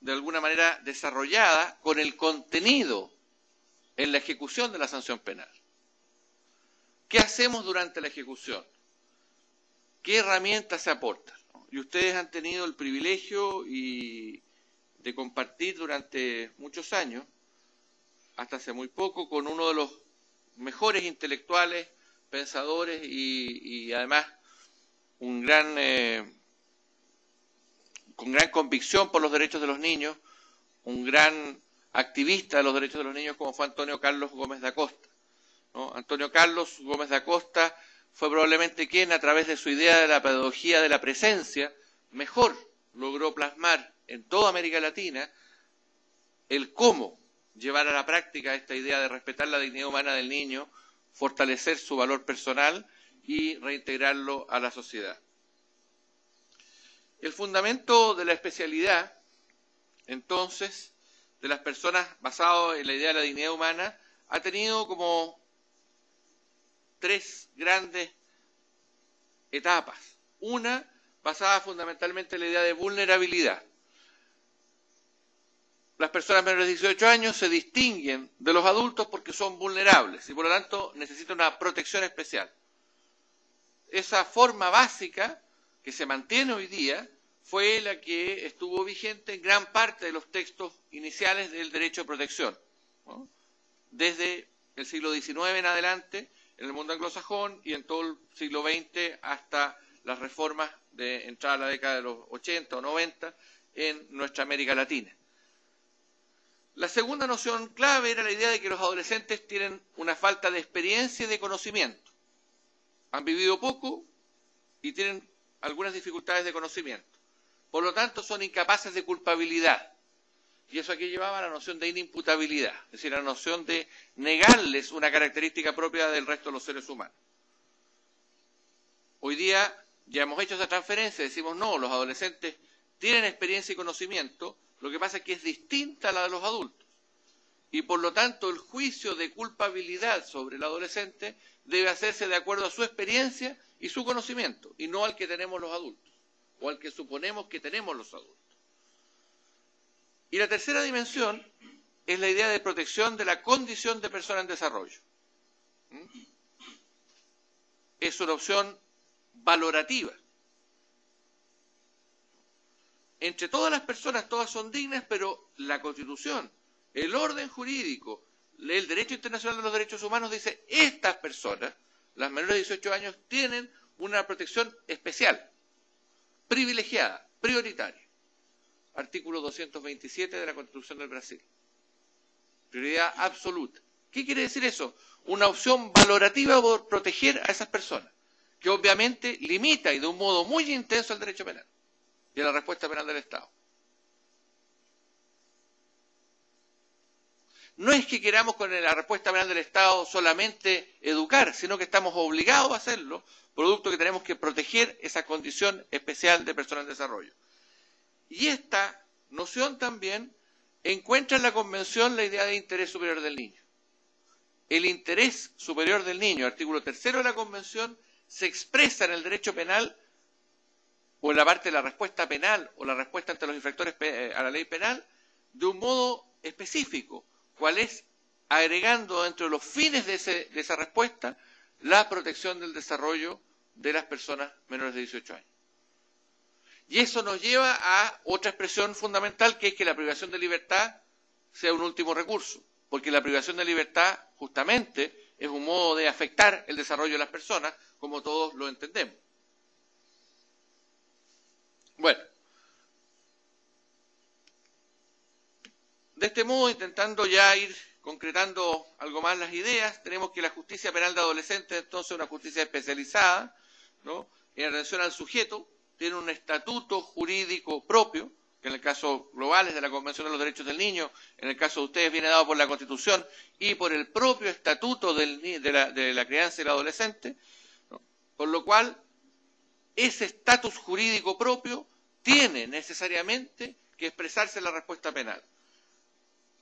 de alguna manera desarrollada con el contenido en la ejecución de la sanción penal. ¿Qué hacemos durante la ejecución? ¿Qué herramientas se aportan? Y ustedes han tenido el privilegio de compartir durante muchos años, hasta hace muy poco, con uno de los mejores intelectuales, pensadores y además con gran convicción por los derechos de los niños, un gran activista de los derechos de los niños como fue Antonio Carlos Gómez da Costa, ¿no? Antonio Carlos Gómez da Costa fue probablemente quien, a través de su idea de la pedagogía de la presencia, mejor logró plasmar en toda América Latina el cómo llevar a la práctica esta idea de respetar la dignidad humana del niño, fortalecer su valor personal y reintegrarlo a la sociedad. El fundamento de la especialidad, entonces, de las personas basado en la idea de la dignidad humana, ha tenido como tres grandes etapas. Una, basada fundamentalmente en la idea de vulnerabilidad. Las personas menores de 18 años se distinguen de los adultos porque son vulnerables y por lo tanto necesitan una protección especial. esa forma básica que se mantiene hoy día fue la que estuvo vigente en gran parte de los textos iniciales del derecho de protección, ¿no? Desde el siglo XIX en adelante, en el mundo anglosajón, y en todo el siglo XX hasta las reformas de entrada a la década de los 80 o 90 en nuestra América Latina. La segunda noción clave era la idea de que los adolescentes tienen una falta de experiencia y de conocimiento. Han vivido poco y tienen algunas dificultades de conocimiento. Por lo tanto, son incapaces de culpabilidad. Y eso aquí llevaba a la noción de inimputabilidad, es decir, la noción de negarles una característica propia del resto de los seres humanos. Hoy día ya hemos hecho esa transferencia, decimos no, los adolescentes tienen experiencia y conocimiento, lo que pasa es que es distinta a la de los adultos. Y por lo tanto el juicio de culpabilidad sobre el adolescente debe hacerse de acuerdo a su experiencia y su conocimiento, y no al que tenemos los adultos, o al que suponemos que tenemos los adultos. Y la tercera dimensión es la idea de protección de la condición de persona en desarrollo. Es una opción valorativa. Entre todas las personas, todas son dignas, pero la Constitución, el orden jurídico, el derecho internacional de los derechos humanos dice estas personas, las menores de 18 años, tienen una protección especial, privilegiada, prioritaria. Artículo 227 de la Constitución del Brasil. Prioridad absoluta. ¿Qué quiere decir eso? Una opción valorativa por proteger a esas personas, que obviamente limita y de un modo muy intenso el derecho penal y a la respuesta penal del Estado. No es que queramos con la respuesta penal del Estado solamente educar, sino que estamos obligados a hacerlo, producto que tenemos que proteger esa condición especial de persona en desarrollo. Y esta noción también encuentra en la Convención la idea de interés superior del niño. El interés superior del niño, artículo 3 de la Convención, se expresa en el derecho penal o en la parte de la respuesta penal o la respuesta ante los infractores a la ley penal de un modo específico, cual es agregando dentro de los fines de esa respuesta la protección del desarrollo de las personas menores de 18 años. Y eso nos lleva a otra expresión fundamental, que es que la privación de libertad sea un último recurso, porque la privación de libertad justamente es un modo de afectar el desarrollo de las personas, como todos lo entendemos. Bueno, de este modo, intentando ya ir concretando algo más las ideas, tenemos que la justicia penal de adolescentes entonces es una justicia especializada, ¿no?, en relación al sujeto, tiene un estatuto jurídico propio, que en el caso global es de la Convención de los Derechos del Niño, en el caso de ustedes viene dado por la Constitución y por el propio estatuto de la crianza y el adolescente, ¿no?, por lo cual ese estatus jurídico propio tiene necesariamente que expresarse en la respuesta penal.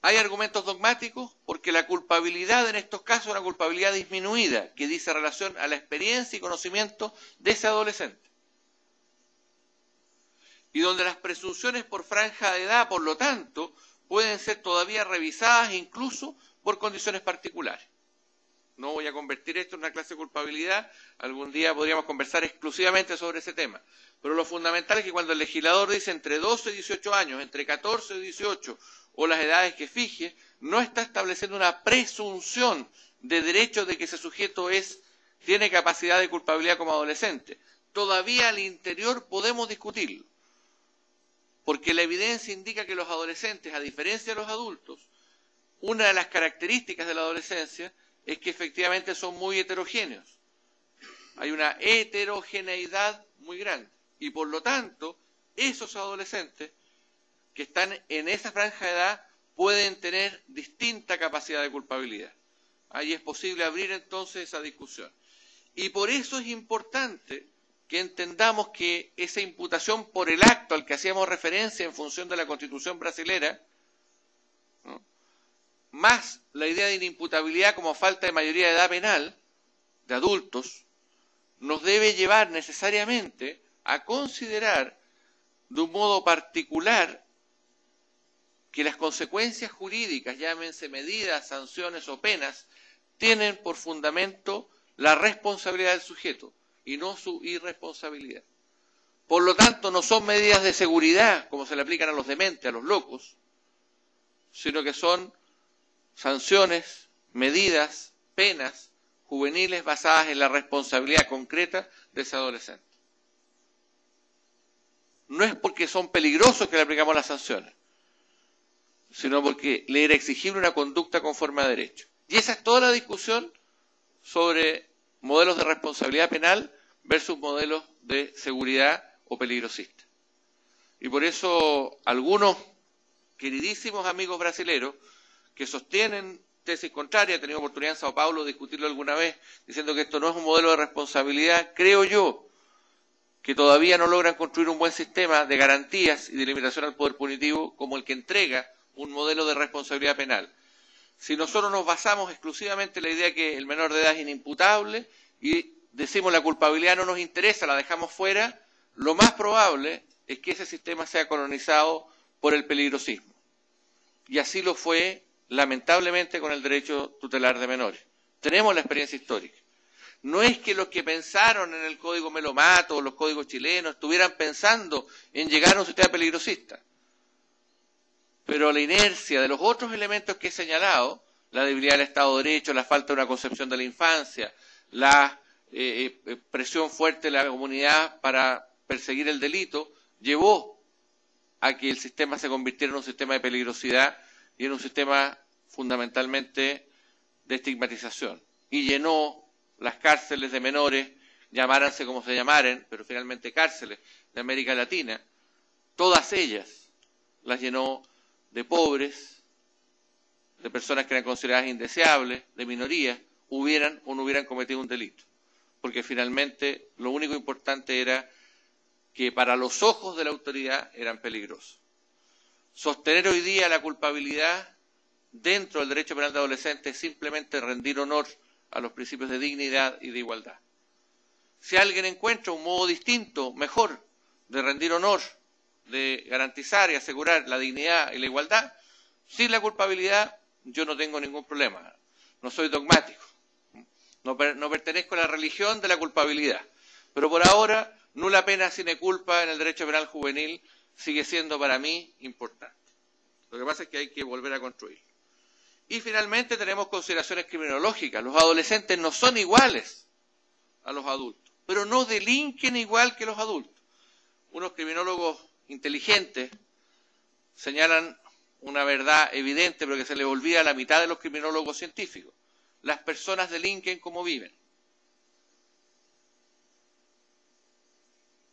Hay argumentos dogmáticos porque la culpabilidad en estos casos es una culpabilidad disminuida que dice relación a la experiencia y conocimiento de ese adolescente. Y donde las presunciones por franja de edad, por lo tanto, pueden ser todavía revisadas incluso por condiciones particulares. No voy a convertir esto en una clase de culpabilidad, algún día podríamos conversar exclusivamente sobre ese tema. Pero lo fundamental es que cuando el legislador dice entre 12 y 18 años, entre 14 y 18, o las edades que fije, no está estableciendo una presunción de derecho de que ese sujeto tiene capacidad de culpabilidad como adolescente. Todavía al interior podemos discutirlo, porque la evidencia indica que los adolescentes, a diferencia de los adultos, una de las características de la adolescencia es que efectivamente son muy heterogéneos. Hay una heterogeneidad muy grande y por lo tanto esos adolescentes que están en esa franja de edad pueden tener distinta capacidad de culpabilidad. Ahí es posible abrir entonces esa discusión. Y por eso es importante que entendamos que esa imputación por el acto al que hacíamos referencia en función de la Constitución brasilera, ¿no?, más la idea de inimputabilidad como falta de mayoría de edad penal de adultos, nos debe llevar necesariamente a considerar de un modo particular que las consecuencias jurídicas, llámense medidas, sanciones o penas, tienen por fundamento la responsabilidad del sujeto, y no su irresponsabilidad. Por lo tanto, no son medidas de seguridad como se le aplican a los dementes, a los locos, sino que son sanciones, medidas, penas juveniles basadas en la responsabilidad concreta de ese adolescente. No es porque son peligrosos que le aplicamos las sanciones, sino porque le era exigible una conducta conforme a derecho. Y esa es toda la discusión sobre modelos de responsabilidad penal versus modelos de seguridad o peligrosista. Y por eso algunos queridísimos amigos brasileros que sostienen tesis contrarias, he tenido oportunidad en Sao Paulo de discutirlo alguna vez, diciendo que esto no es un modelo de responsabilidad, creo yo que todavía no logran construir un buen sistema de garantías y de limitación al poder punitivo como el que entrega un modelo de responsabilidad penal. Si nosotros nos basamos exclusivamente en la idea que el menor de edad es inimputable y decimos la culpabilidad no nos interesa, la dejamos fuera, lo más probable es que ese sistema sea colonizado por el peligrosismo. Y así lo fue, lamentablemente, con el derecho tutelar de menores. Tenemos la experiencia histórica. No es que los que pensaron en el Código Melomato o los códigos chilenos estuvieran pensando en llegar a un sistema peligrosista. Pero la inercia de los otros elementos que he señalado, la debilidad del Estado de Derecho, la falta de una concepción de la infancia, la presión fuerte de la comunidad para perseguir el delito, llevó a que el sistema se convirtiera en un sistema de peligrosidad y en un sistema fundamentalmente de estigmatización. Y llenó las cárceles de menores, llamáranse como se llamaren, pero finalmente cárceles de América Latina, todas ellas las llenó de pobres, de personas que eran consideradas indeseables, de minorías, hubieran o no hubieran cometido un delito. Porque finalmente lo único importante era que para los ojos de la autoridad eran peligrosos. Sostener hoy día la culpabilidad dentro del derecho penal de adolescentes es simplemente rendir honor a los principios de dignidad y de igualdad. Si alguien encuentra un modo distinto, mejor, de rendir honor, de garantizar y asegurar la dignidad y la igualdad, sin la culpabilidad, yo no tengo ningún problema. No soy dogmático. No pertenezco a la religión de la culpabilidad. Pero por ahora, nula pena sine culpa en el derecho penal juvenil sigue siendo para mí importante. Lo que pasa es que hay que volver a construir. Y finalmente tenemos consideraciones criminológicas. Los adolescentes no son iguales a los adultos, pero no delinquen igual que los adultos. Unos criminólogos inteligentes señalan una verdad evidente, pero que se les olvida a la mitad de los criminólogos científicos. Las personas delinquen como viven.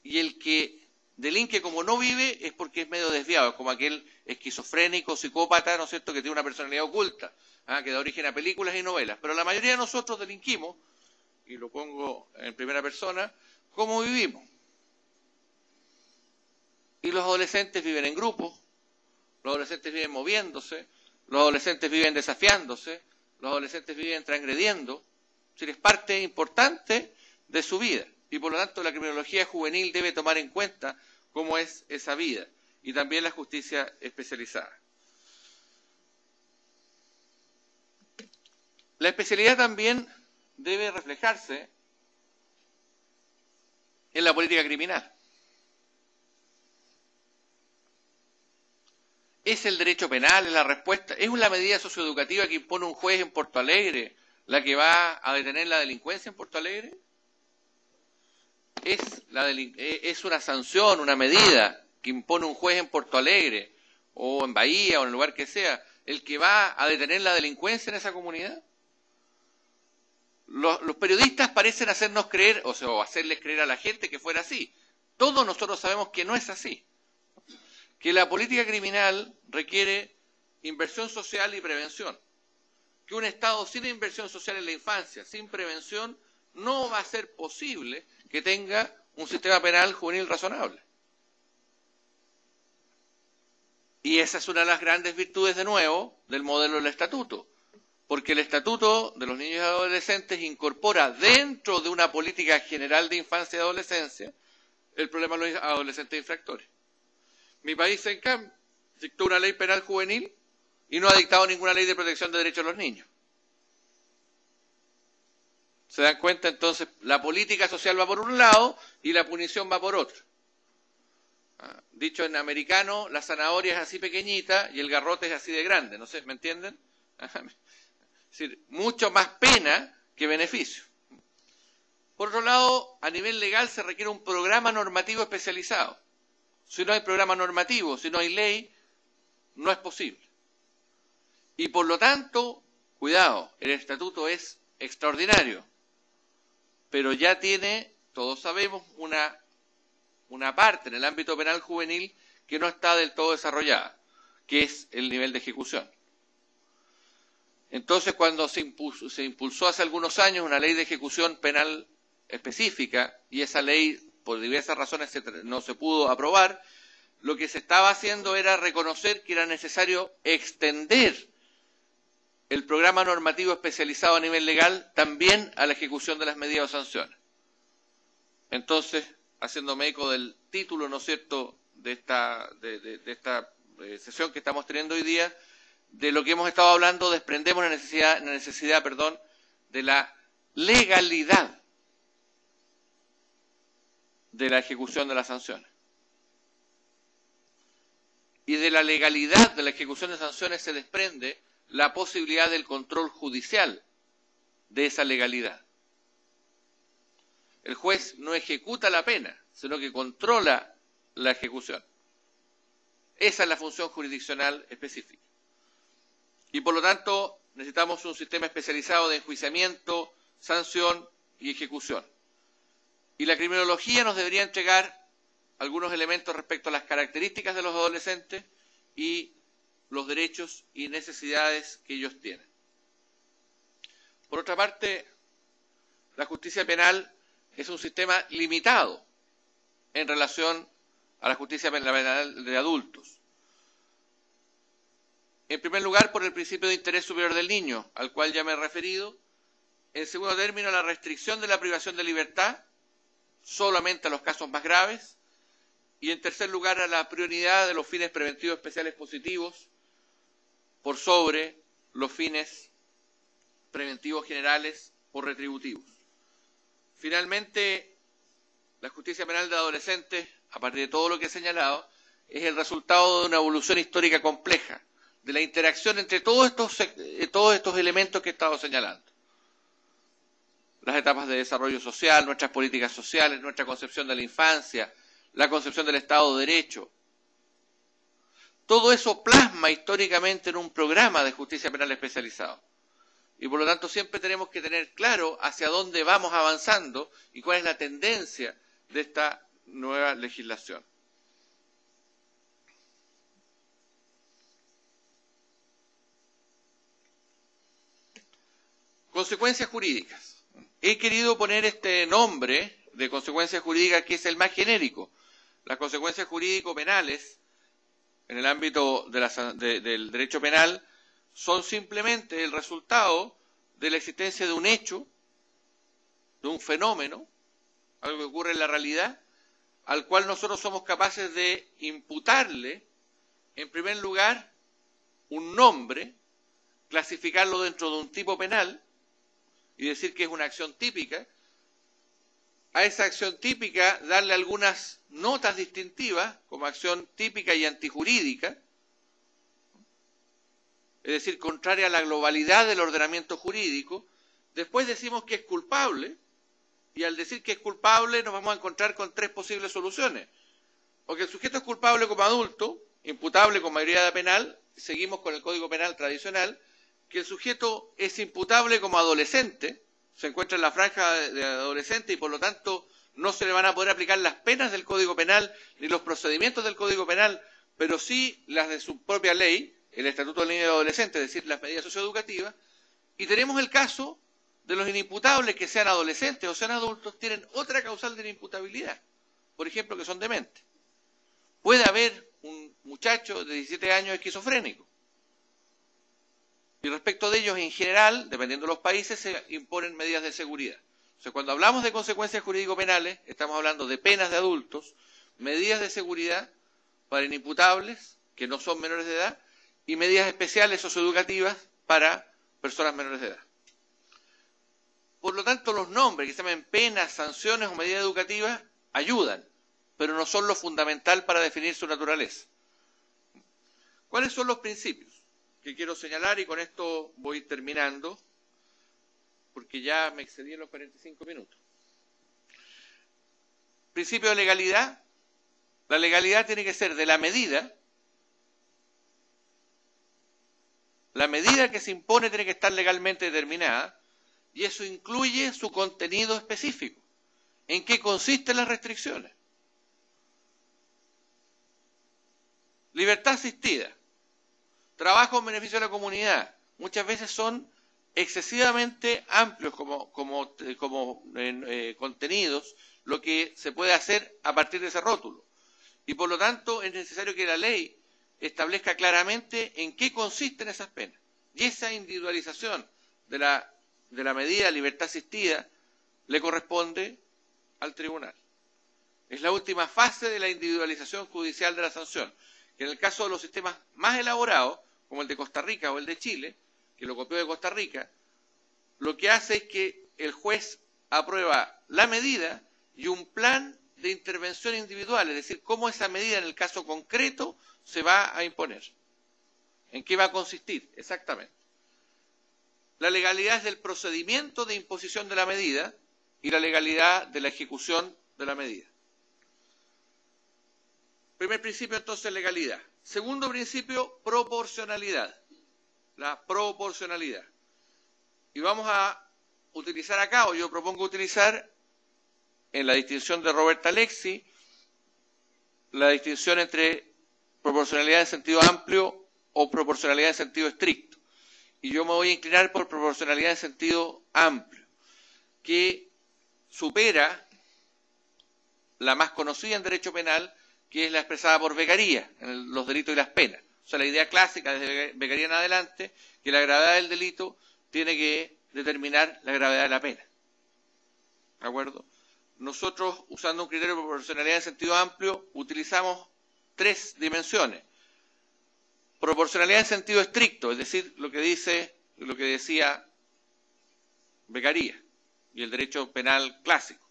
Y el que delinque como no vive es porque es medio desviado, es como aquel esquizofrénico, psicópata, ¿no es cierto?, que tiene una personalidad oculta, que da origen a películas y novelas. Pero la mayoría de nosotros delinquimos, y lo pongo en primera persona, como vivimos. Y los adolescentes viven en grupos, los adolescentes viven moviéndose, los adolescentes viven desafiándose, los adolescentes viven transgrediendo. Es decir, es parte importante de su vida. Y por lo tanto la criminología juvenil debe tomar en cuenta cómo es esa vida. Y también la justicia especializada. La especialidad también debe reflejarse en la política criminal. ¿Es el derecho penal, es la respuesta? ¿Es una medida socioeducativa que impone un juez en Porto Alegre la que va a detener la delincuencia en Porto Alegre? ¿Es una sanción, una medida que impone un juez en Porto Alegre o en Bahía o en el lugar que sea el que va a detener la delincuencia en esa comunidad? Los periodistas parecen hacernos creer, o sea, o hacerles creer a la gente que fuera así. Todos nosotros sabemos que no es así. Que la política criminal requiere inversión social y prevención. Que un Estado sin inversión social en la infancia, sin prevención, no va a ser posible que tenga un sistema penal juvenil razonable. Y esa es una de las grandes virtudes, de nuevo, del modelo del estatuto. Porque el estatuto de los niños y adolescentes incorpora dentro de una política general de infancia y adolescencia el problema de los adolescentes infractores. Mi país, en cambio, dictó una ley penal juvenil y no ha dictado ninguna ley de protección de derechos de los niños. ¿Se dan cuenta? Entonces, la política social va por un lado y la punición va por otro. Dicho en americano, la zanahoria es así pequeñita y el garrote es así de grande. No sé, ¿me entienden? Es decir, mucho más pena que beneficio. Por otro lado, a nivel legal se requiere un programa normativo especializado. Si no hay programa normativo, si no hay ley, no es posible. Y por lo tanto, cuidado, el estatuto es extraordinario, pero ya tiene, todos sabemos, una parte en el ámbito penal juvenil que no está del todo desarrollada, que es el nivel de ejecución. Entonces, cuando se impulsó hace algunos años una ley de ejecución penal específica, y esa ley, por diversas razones, no se pudo aprobar, lo que se estaba haciendo era reconocer que era necesario extender el programa normativo especializado a nivel legal también a la ejecución de las medidas o sanciones. Entonces, haciéndome eco del título, ¿no es cierto?, de esta sesión que estamos teniendo hoy día, de lo que hemos estado hablando, desprendemos la necesidad, de la legalidad de la ejecución de las sanciones. Y de la legalidad de la ejecución de sanciones se desprende la posibilidad del control judicial de esa legalidad. El juez no ejecuta la pena, sino que controla la ejecución. Esa es la función jurisdiccional específica. Y por lo tanto, necesitamos un sistema especializado de enjuiciamiento, sanción y ejecución. Y la criminología nos debería entregar algunos elementos respecto a las características de los adolescentes y los derechos y necesidades que ellos tienen. Por otra parte, la justicia penal es un sistema limitado en relación a la justicia penal de adultos. En primer lugar, por el principio de interés superior del niño, al cual ya me he referido. En segundo término, la restricción de la privación de libertad solamente a los casos más graves. Y en tercer lugar, a la prioridad de los fines preventivos especiales positivos por sobre los fines preventivos generales o retributivos. Finalmente, la justicia penal de adolescentes, a partir de todo lo que he señalado, es el resultado de una evolución histórica compleja, de la interacción entre todos estos elementos que he estado señalando. Las etapas de desarrollo social, nuestras políticas sociales, nuestra concepción de la infancia, la concepción del Estado de Derecho. Todo eso plasma históricamente en un programa de justicia penal especializado. Y por lo tanto siempre tenemos que tener claro hacia dónde vamos avanzando y cuál es la tendencia de esta nueva legislación. Consecuencias jurídicas. He querido poner este nombre de consecuencias jurídicas que es el más genérico. Las consecuencias jurídico-penales en el ámbito del derecho penal son simplemente el resultado de la existencia de un hecho, de un fenómeno, algo que ocurre en la realidad, al cual nosotros somos capaces de imputarle, en primer lugar, un nombre, clasificarlo dentro de un tipo penal y decir que es una acción típica. A esa acción típica darle algunas notas distintivas como acción típica y antijurídica, es decir, contraria a la globalidad del ordenamiento jurídico. Después decimos que es culpable, y al decir que es culpable nos vamos a encontrar con tres posibles soluciones. O que el sujeto es culpable como adulto, imputable con mayoría penal, seguimos con el Código Penal tradicional, que el sujeto es imputable como adolescente, se encuentra en la franja de adolescente y por lo tanto no se le van a poder aplicar las penas del Código Penal ni los procedimientos del Código Penal, pero sí las de su propia ley, el Estatuto del Niño y Adolescente, es decir, las medidas socioeducativas. Y tenemos el caso de los inimputables que sean adolescentes o sean adultos, tienen otra causal de inimputabilidad, por ejemplo, que son dementes. Puede haber un muchacho de 17 años esquizofrénico. Y respecto de ellos, en general, dependiendo de los países, se imponen medidas de seguridad. O sea, cuando hablamos de consecuencias jurídico-penales, estamos hablando de penas de adultos, medidas de seguridad para inimputables, que no son menores de edad, y medidas especiales socioeducativas para personas menores de edad. Por lo tanto, los nombres que se llaman penas, sanciones o medidas educativas ayudan, pero no son lo fundamental para definir su naturaleza. ¿Cuáles son los principios que quiero señalar? Y con esto voy terminando, porque ya me excedí en los 45 minutos. Principio de legalidad. La legalidad tiene que ser de la medida. La medida que se impone tiene que estar legalmente determinada, y eso incluye su contenido específico. ¿En qué consisten las restricciones? Libertad asistida, trabajo en beneficio de la comunidad, muchas veces son excesivamente amplios como contenidos, lo que se puede hacer a partir de ese rótulo. Y por lo tanto es necesario que la ley establezca claramente en qué consisten esas penas. Y esa individualización de la medida de libertad asistida le corresponde al tribunal. Es la última fase de la individualización judicial de la sanción, que en el caso de los sistemas más elaborados, como el de Costa Rica o el de Chile, que lo copió de Costa Rica, lo que hace es que el juez aprueba la medida y un plan de intervención individual, es decir, cómo esa medida en el caso concreto se va a imponer. ¿En qué va a consistir? Exactamente. La legalidad es del procedimiento de imposición de la medida y la legalidad de la ejecución de la medida. Primer principio, entonces, legalidad. Segundo principio, proporcionalidad. La proporcionalidad. Y vamos a utilizar acá, o yo propongo utilizar, en la distinción de Robert Alexi, la distinción entre proporcionalidad en sentido amplio o proporcionalidad en sentido estricto. Y yo me voy a inclinar por proporcionalidad en sentido amplio, que supera la más conocida en derecho penal, que es la expresada por Beccaria, en los delitos y las penas. O sea, la idea clásica desde Beccaria en adelante, que la gravedad del delito tiene que determinar la gravedad de la pena. ¿De acuerdo? Nosotros, usando un criterio de proporcionalidad en sentido amplio, utilizamos tres dimensiones. Proporcionalidad en sentido estricto, es decir, lo que decía Beccaria y el derecho penal clásico.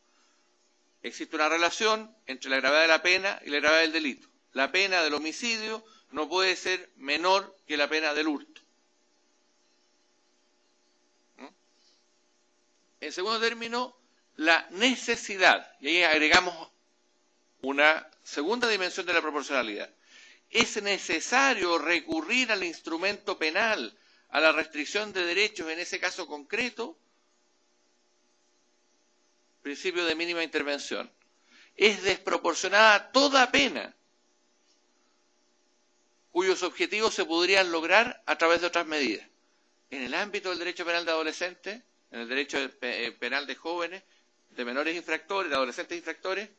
Existe una relación entre la gravedad de la pena y la gravedad del delito. La pena del homicidio no puede ser menor que la pena del hurto. En segundo término, la necesidad, y ahí agregamos una segunda dimensión de la proporcionalidad. ¿Es necesario recurrir al instrumento penal, a la restricción de derechos en ese caso concreto? Principio de mínima intervención. Es desproporcionada toda pena cuyos objetivos se podrían lograr a través de otras medidas. En el ámbito del derecho penal de adolescentes, en el derecho penal de jóvenes, de menores infractores, de adolescentes infractores,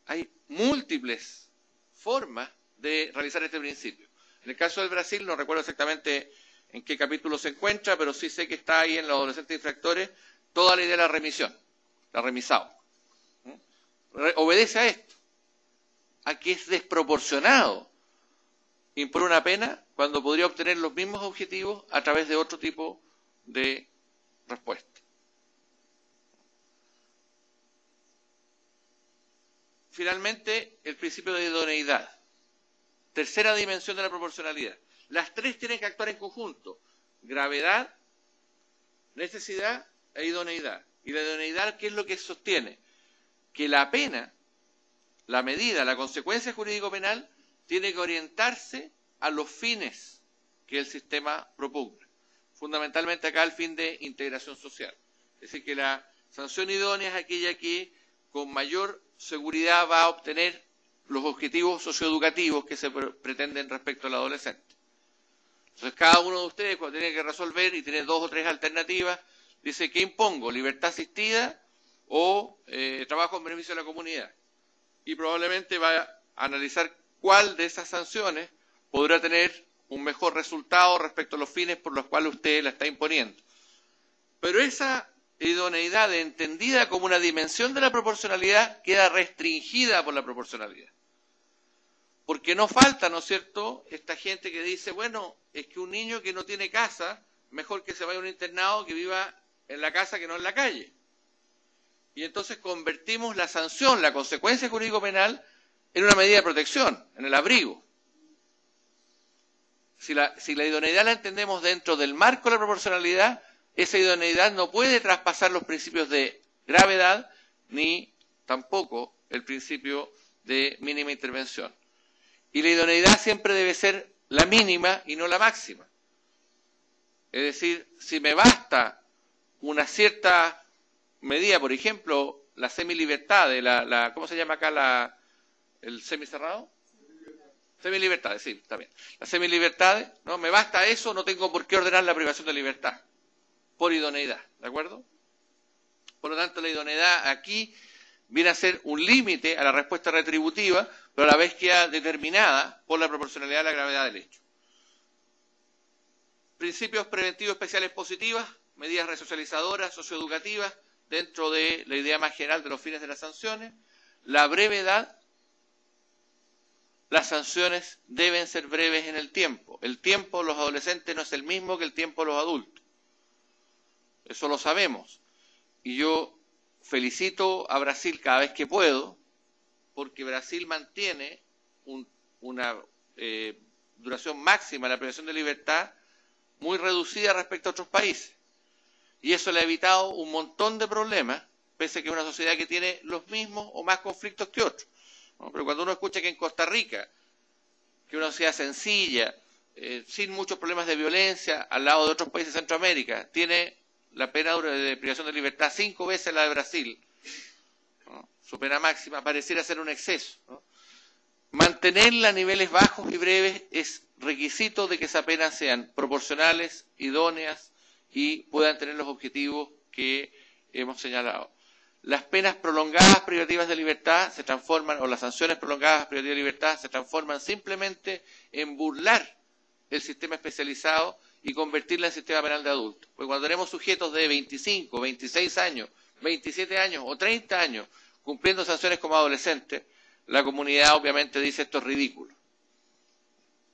hay múltiples formas de realizar este principio. En el caso del Brasil, no recuerdo exactamente en qué capítulo se encuentra, pero sí sé que está ahí en los adolescentes infractores toda la idea de la remisión, la remisado. Obedece a esto, a que es desproporcionado imponer una pena cuando podría obtener los mismos objetivos a través de otro tipo de respuesta. Finalmente, el principio de idoneidad. Tercera dimensión de la proporcionalidad. Las tres tienen que actuar en conjunto. Gravedad, necesidad e idoneidad. Y la idoneidad, ¿qué es lo que sostiene? Que la pena, la medida, la consecuencia jurídico-penal, tiene que orientarse a los fines que el sistema propugna. Fundamentalmente acá el fin de integración social. Es decir, que la sanción idónea es aquella que con mayor seguridad va a obtener los objetivos socioeducativos que se pretenden respecto al adolescente. Entonces cada uno de ustedes cuando tiene que resolver y tiene dos o tres alternativas, dice, ¿qué impongo? ¿Libertad asistida o trabajo en beneficio de la comunidad? Y probablemente va a analizar cuál de esas sanciones podrá tener un mejor resultado respecto a los fines por los cuales usted la está imponiendo. Pero esa idoneidad entendida como una dimensión de la proporcionalidad queda restringida por la proporcionalidad. Porque no falta, ¿no es cierto?, esta gente que dice, bueno, es que un niño que no tiene casa, mejor que se vaya a un internado que viva en la casa que no en la calle. Y entonces convertimos la sanción, la consecuencia jurídico-penal, en una medida de protección, en el abrigo. Si la idoneidad la entendemos dentro del marco de la proporcionalidad, esa idoneidad no puede traspasar los principios de gravedad ni tampoco el principio de mínima intervención. Y la idoneidad siempre debe ser la mínima y no la máxima. Es decir, si me basta una cierta medida, por ejemplo, la semilibertad, ¿cómo se llama acá el semicerrado? Semilibertades, sí, está bien. Las semilibertades, ¿no? Me basta eso, no tengo por qué ordenar la privación de libertad, por idoneidad, ¿de acuerdo? Por lo tanto, la idoneidad aquí viene a ser un límite a la respuesta retributiva, pero a la vez queda determinada por la proporcionalidad de la gravedad del hecho. Principios preventivos especiales positivas, medidas resocializadoras, socioeducativas, dentro de la idea más general de los fines de las sanciones, la brevedad. Las sanciones deben ser breves en el tiempo. El tiempo de los adolescentes no es el mismo que el tiempo de los adultos. Eso lo sabemos. Y yo felicito a Brasil cada vez que puedo, porque Brasil mantiene una duración máxima de la privación de libertad muy reducida respecto a otros países. Y eso le ha evitado un montón de problemas, pese a que es una sociedad que tiene los mismos o más conflictos que otros. ¿No? Pero cuando uno escucha que en Costa Rica, que es una sociedad sencilla, sin muchos problemas de violencia, al lado de otros países de Centroamérica, tiene la pena de privación de libertad 5 veces la de Brasil, ¿no? Su pena máxima pareciera ser un exceso, ¿no? Mantenerla a niveles bajos y breves es requisito de que esas penas sean proporcionales, idóneas y puedan tener los objetivos que hemos señalado. Las penas prolongadas privativas de libertad se transforman, o las sanciones prolongadas privativas de libertad se transforman simplemente en burlar el sistema especializado y convertirla en sistema penal de adultos. Porque cuando tenemos sujetos de 25, 26 años, 27 años o 30 años cumpliendo sanciones como adolescentes, la comunidad obviamente dice esto es ridículo.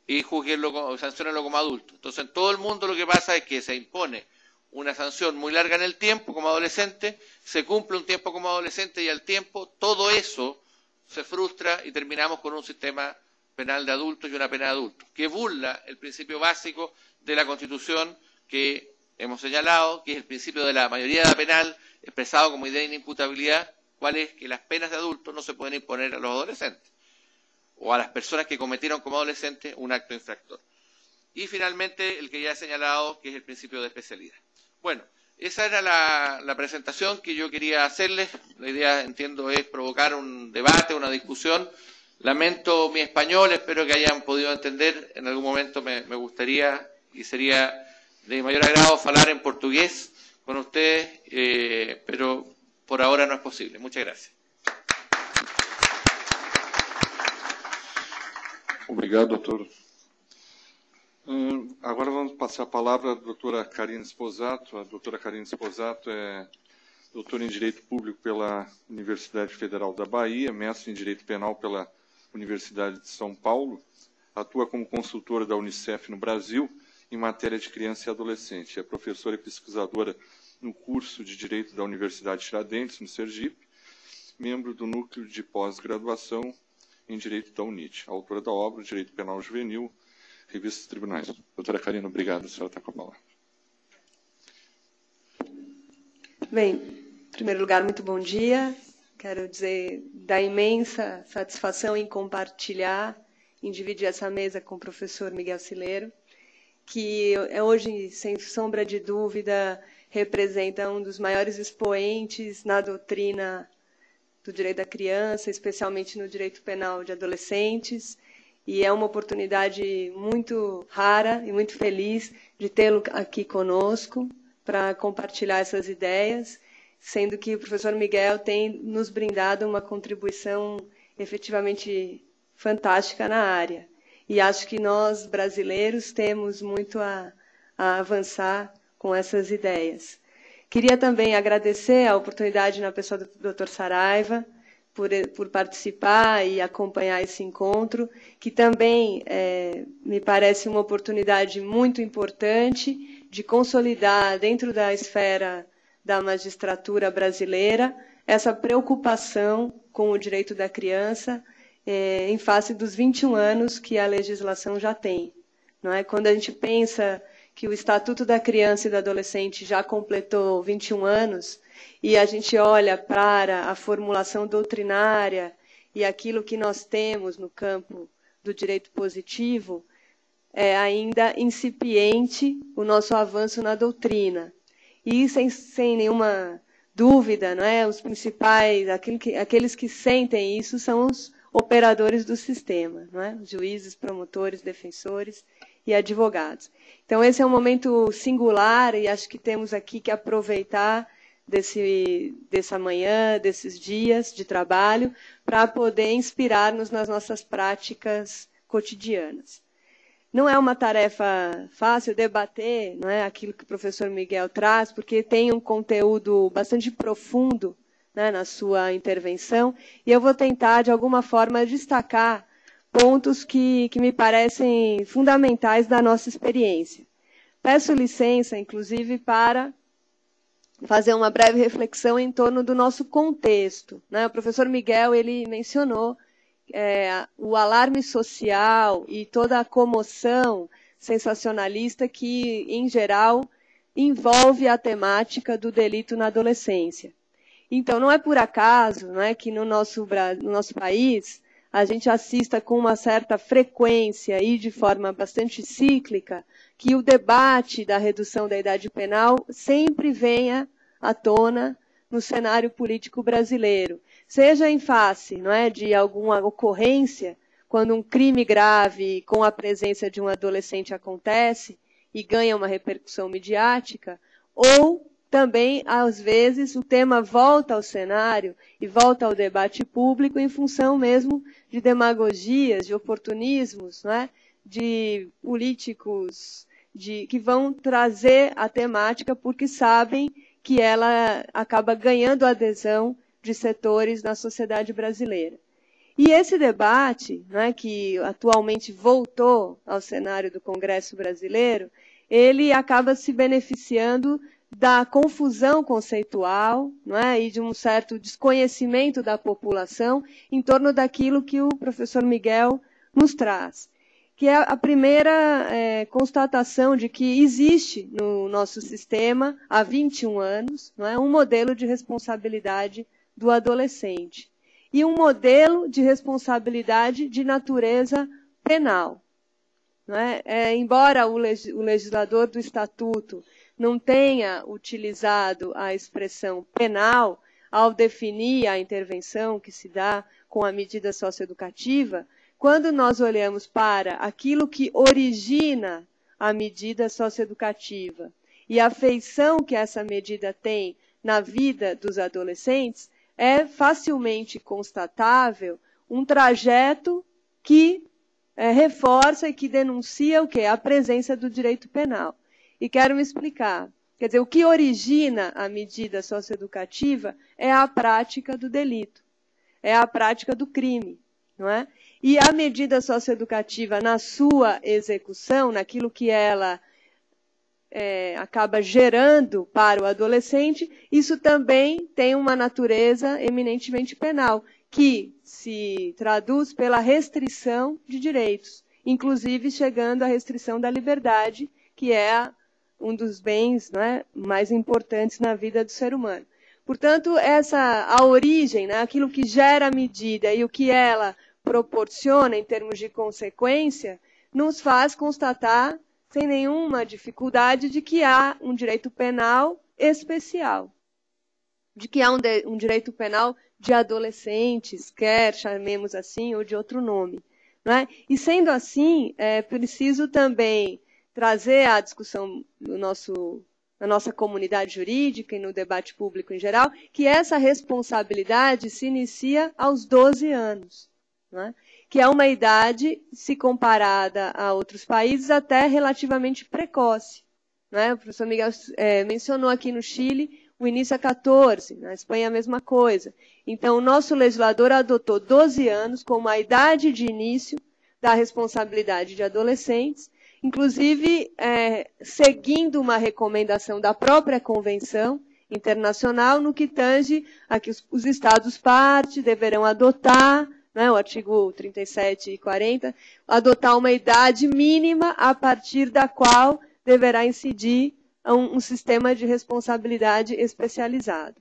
Y juzguenlo, sancionenlo como adulto. Entonces en todo el mundo lo que pasa es que se impone una sanción muy larga en el tiempo como adolescente, se cumple un tiempo como adolescente y al tiempo todo eso se frustra y terminamos con un sistema penal de adultos y una pena de adultos, que burla el principio básico de la Constitución que hemos señalado, que es el principio de la mayoría de la penal, expresado como idea de inimputabilidad, cuál es que las penas de adultos no se pueden imponer a los adolescentes o a las personas que cometieron como adolescentes un acto infractor. Y finalmente el que ya he señalado, que es el principio de especialidad. Bueno, esa era la presentación que yo quería hacerles. La idea, entiendo, es provocar un debate, una discusión. Lamento mi español, espero que hayan podido entender. En algún momento me gustaría y sería de mayor agrado hablar en portugués con ustedes, pero por ahora no es posible. Muchas gracias. Obrigado, doutor. Agora vamos passar a palavra à doutora Karine Sposato. A doutora Karine Sposato é doutora em Direito Público pela Universidade Federal da Bahia, mestre em Direito Penal pela Universidade de São Paulo, atua como consultora da Unicef no Brasil em matéria de criança e adolescente. É professora e pesquisadora no curso de Direito da Universidade Tiradentes, no Sergipe, membro do Núcleo de Pós-Graduação em Direito da UNIT, autora da obra Direito Penal Juvenil, Revista dos Tribunais. Doutora Karine, obrigado. A senhora está com a palavra. Bem, em primeiro lugar, muito bom dia. Quero dizer da imensa satisfação em compartilhar, em dividir essa mesa com o professor Miguel Sileiro, que hoje, sem sombra de dúvida, representa um dos maiores expoentes na doutrina do direito da criança, especialmente no direito penal de adolescentes, e é uma oportunidade muito rara e muito feliz de tê-lo aqui conosco para compartilhar essas ideias, sendo que o professor Miguel tem nos brindado uma contribuição efetivamente fantástica na área. E acho que nós, brasileiros, temos muito a avançar com essas ideias. Queria também agradecer a oportunidade na pessoa do Dr. Saraiva, por participar e acompanhar esse encontro, que também me parece uma oportunidade muito importante de consolidar dentro da esfera da magistratura brasileira essa preocupação com o direito da criança em face dos 21 anos que a legislação já tem. Não é? Quando a gente pensa que o Estatuto da Criança e do Adolescente já completou 21 anos e a gente olha para a formulação doutrinária e aquilo que nós temos no campo do direito positivo, é ainda incipiente o nosso avanço na doutrina. E sem nenhuma dúvida, não é? Os principais, aqueles que sentem isso são os operadores do sistema, não é? Os juízes, promotores, defensores e advogados. Então, esse é um momento singular e acho que temos aqui que aproveitar dessa manhã, desses dias de trabalho, para poder inspirar-nos nas nossas práticas cotidianas. Não é uma tarefa fácil debater, não é, aquilo que o professor Miguel traz, porque tem um conteúdo bastante profundo, né, na sua intervenção, e eu vou tentar, de alguma forma, destacar pontos que me parecem fundamentais da nossa experiência. Peço licença, inclusive, para fazer uma breve reflexão em torno do nosso contexto, né? O professor Miguel ele mencionou o alarme social e toda a comoção sensacionalista que, em geral, envolve a temática do delito na adolescência. Então, não é por acaso, né, que no nosso país a gente assista com uma certa frequência e de forma bastante cíclica que o debate da redução da idade penal sempre venha à tona no cenário político brasileiro, seja em face, não é, de alguma ocorrência, quando um crime grave com a presença de um adolescente acontece e ganha uma repercussão midiática, ou também, às vezes, o tema volta ao cenário e volta ao debate público em função mesmo de demagogias, de oportunismos, não é? De políticos que vão trazer a temática porque sabem que ela acaba ganhando adesão de setores na sociedade brasileira. E esse debate, né, que atualmente voltou ao cenário do Congresso brasileiro, ele acaba se beneficiando da confusão conceitual, não é, e de um certo desconhecimento da população em torno daquilo que o professor Miguel nos traz, que é a primeira constatação de que existe no nosso sistema, há 21 anos, não é, um modelo de responsabilidade do adolescente e um modelo de responsabilidade de natureza penal. Não é? Embora o legislador do Estatuto não tenha utilizado a expressão penal ao definir a intervenção que se dá com a medida socioeducativa, quando nós olhamos para aquilo que origina a medida socioeducativa e a feição que essa medida tem na vida dos adolescentes, é facilmente constatável um trajeto que reforça e que denuncia o quê? A presença do direito penal. E quero me explicar. Quer dizer, o que origina a medida socioeducativa é a prática do delito, é a prática do crime, não é? E a medida socioeducativa, na sua execução, naquilo que ela acaba gerando para o adolescente, isso também tem uma natureza eminentemente penal, que se traduz pela restrição de direitos, inclusive chegando à restrição da liberdade, que é um dos bens, né, mais importantes na vida do ser humano. Portanto, a origem, né, aquilo que gera a medida e o que ela proporciona em termos de consequência, nos faz constatar, sem nenhuma dificuldade, de que há um direito penal especial, de que há um direito penal de adolescentes, quer chamemos assim, ou de outro nome. Não é? E sendo assim, é preciso também trazer à discussão na nossa comunidade jurídica e no debate público em geral, que essa responsabilidade se inicia aos 12 anos, não é? Que é uma idade, se comparada a outros países, até relativamente precoce. Não é? O professor Miguel mencionou aqui no Chile o início a 14, na Espanha a mesma coisa. Então, o nosso legislador adotou 12 anos como a idade de início da responsabilidade de adolescentes, inclusive seguindo uma recomendação da própria Convenção, internacional no que tange a que os Estados-parte deverão adotar, né, o artigo 37 e 40, adotar uma idade mínima a partir da qual deverá incidir um sistema de responsabilidade especializado.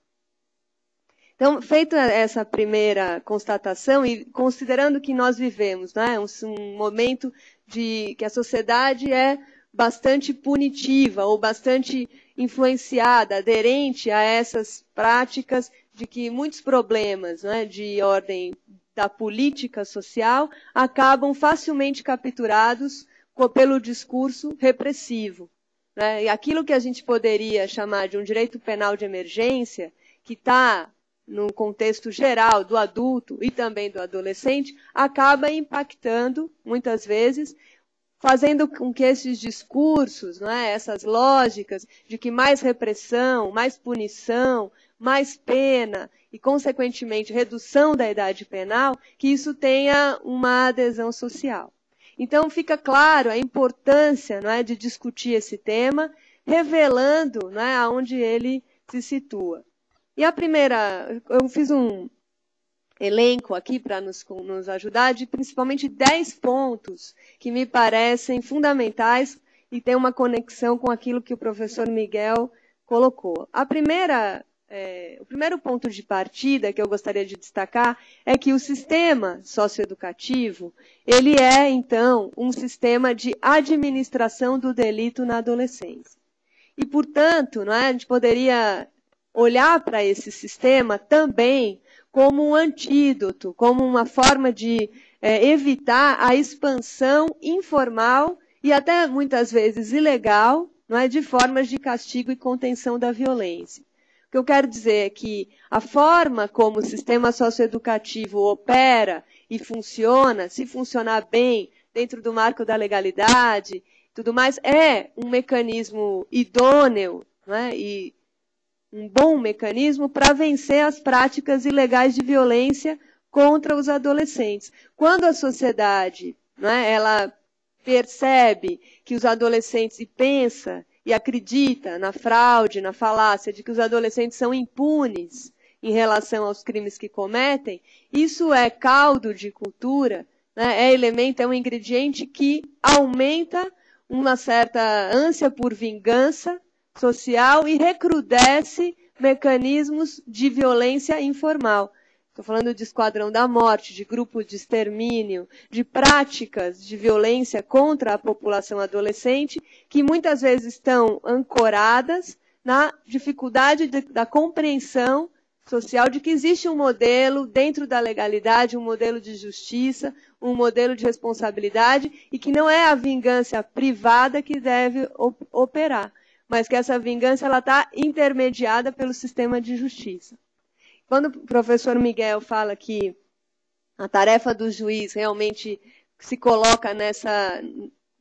Então, feita essa primeira constatação, e considerando que nós vivemos, né, um momento de que a sociedade é bastante punitiva ou bastante influenciada, aderente a essas práticas de que muitos problemas, né, de ordem da política social acabam facilmente capturados pelo discurso repressivo, né? E aquilo que a gente poderia chamar de um direito penal de emergência, que está no contexto geral do adulto e também do adolescente, acaba impactando, muitas vezes, fazendo com que esses discursos, né, essas lógicas de que mais repressão, mais punição, mais pena e, consequentemente, redução da idade penal, que isso tenha uma adesão social. Então, fica claro a importância, não é, de discutir esse tema, revelando, não é, aonde ele se situa. E a primeira, eu fiz um elenco aqui para nos ajudar, de principalmente 10 pontos que me parecem fundamentais e tem uma conexão com aquilo que o professor Miguel colocou. O primeiro ponto de partida que eu gostaria de destacar é que o sistema socioeducativo, ele é, então, um sistema de administração do delito na adolescência. E, portanto, não é, a gente poderia olhar para esse sistema também como um antídoto, como uma forma de evitar a expansão informal e até muitas vezes ilegal, não é, de formas de castigo e contenção da violência. O que eu quero dizer é que a forma como o sistema socioeducativo opera e funciona, se funcionar bem dentro do marco da legalidade, tudo mais, é um mecanismo idôneo, não é, e um bom mecanismo para vencer as práticas ilegais de violência contra os adolescentes. Quando a sociedade, não é, ela percebe que os adolescentes e pensa e acredita na fraude, na falácia de que os adolescentes são impunes em relação aos crimes que cometem, isso é caldo de cultura, né, é um ingrediente que aumenta uma certa ânsia por vingança social e recrudesce mecanismos de violência informal. Estou falando de esquadrão da morte, de grupo de extermínio, de práticas de violência contra a população adolescente, que muitas vezes estão ancoradas na dificuldade da compreensão social de que existe um modelo dentro da legalidade, um modelo de justiça, um modelo de responsabilidade, e que não é a vingança privada que deve operar, mas que essa vingança está intermediada pelo sistema de justiça. Quando o professor Miguel fala que a tarefa do juiz realmente se coloca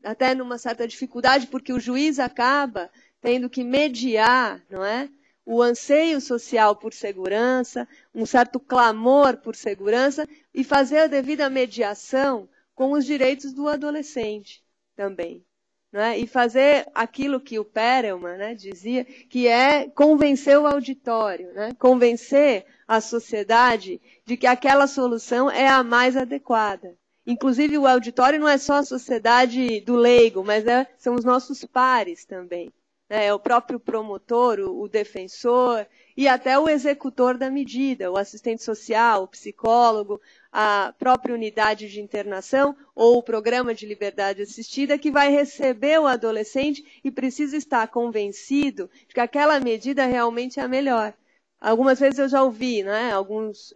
até numa certa dificuldade, porque o juiz acaba tendo que mediar, não é, o anseio social por segurança, um certo clamor por segurança, e fazer a devida mediação com os direitos do adolescente também. Né? E fazer aquilo que o Perelman, né, dizia, que é convencer o auditório, né? Convencer a sociedade de que aquela solução é a mais adequada. Inclusive, o auditório não é só a sociedade do leigo, mas são os nossos pares também. Né? É o próprio promotor, o defensor e até o executor da medida, o assistente social, o psicólogo, a própria unidade de internação ou o programa de liberdade assistida que vai receber o adolescente e precisa estar convencido de que aquela medida realmente é a melhor. Algumas vezes eu já ouvi, né, alguns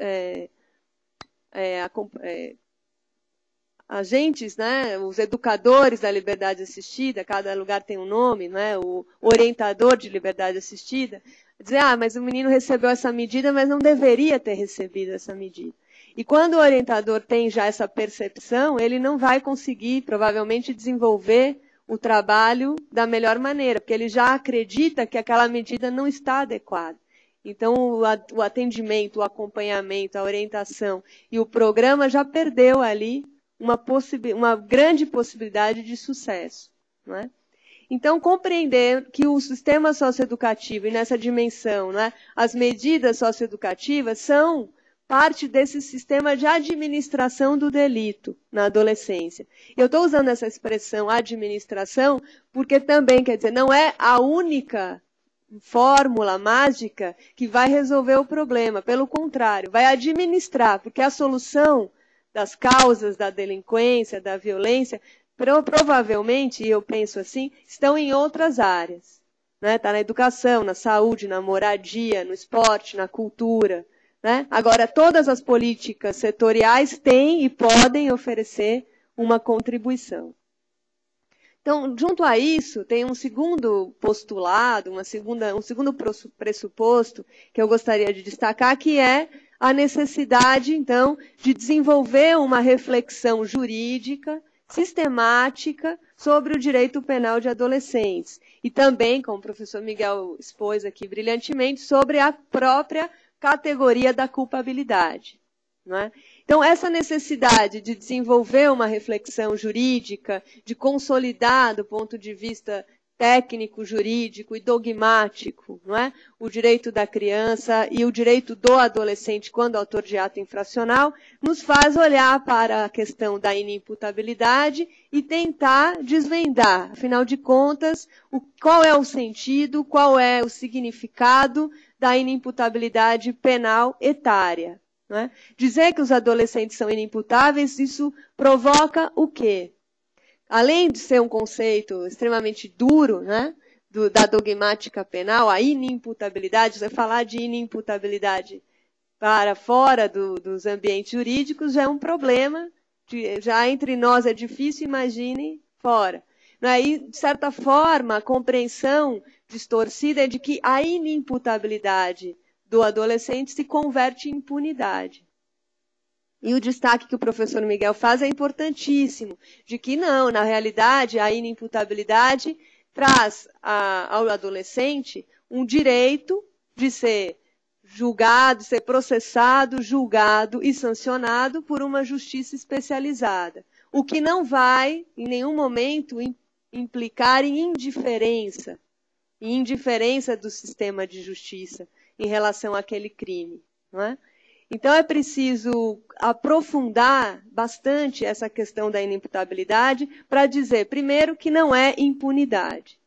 agentes, né, os educadores da liberdade assistida, cada lugar tem um nome, né, o orientador de liberdade assistida, dizer, mas o menino recebeu essa medida, mas não deveria ter recebido essa medida. E quando o orientador tem já essa percepção, ele não vai conseguir, provavelmente, desenvolver o trabalho da melhor maneira, porque ele já acredita que aquela medida não está adequada. Então, o atendimento, o acompanhamento, a orientação e o programa já perdeu ali uma grande possibilidade de sucesso. Não é? Então, compreender que o sistema socioeducativo, e nessa dimensão, né, as medidas socioeducativas são parte desse sistema de administração do delito na adolescência. Eu estou usando essa expressão administração porque também, quer dizer, não é a única fórmula mágica que vai resolver o problema. Pelo contrário, vai administrar, porque a solução das causas da delinquência, da violência, provavelmente, e eu penso assim, estão em outras áreas. Está na educação, na saúde, na moradia, no esporte, na cultura. Agora, todas as políticas setoriais têm e podem oferecer uma contribuição. Então, junto a isso, tem um segundo postulado, um segundo pressuposto que eu gostaria de destacar, que é a necessidade, então, de desenvolver uma reflexão jurídica, sistemática, sobre o direito penal de adolescentes. E também, como o professor Miguel expôs aqui brilhantemente, sobre a própria categoria da culpabilidade. Não é? Então, essa necessidade de desenvolver uma reflexão jurídica, de consolidar, do ponto de vista técnico, jurídico e dogmático, não é? O direito da criança e o direito do adolescente quando autor de ato infracional, nos faz olhar para a questão da inimputabilidade e tentar desvendar, afinal de contas, qual é o sentido, qual é o significado da inimputabilidade penal etária. Não é? Dizer que os adolescentes são inimputáveis, isso provoca o quê? Além de ser um conceito extremamente duro, né, da dogmática penal, a inimputabilidade, você falar de inimputabilidade para fora dos ambientes jurídicos já é um problema, já entre nós é difícil, imagine fora. E, de certa forma, a compreensão distorcida é de que a inimputabilidade do adolescente se converte em impunidade. E o destaque que o professor Miguel faz é importantíssimo, de que não, na realidade, a inimputabilidade traz ao adolescente um direito de ser julgado, ser processado, julgado e sancionado por uma justiça especializada, o que não vai, em nenhum momento, implicar em indiferença do sistema de justiça em relação àquele crime. Não é? Então, é preciso aprofundar bastante essa questão da inimputabilidade para dizer, primeiro, que não é impunidade.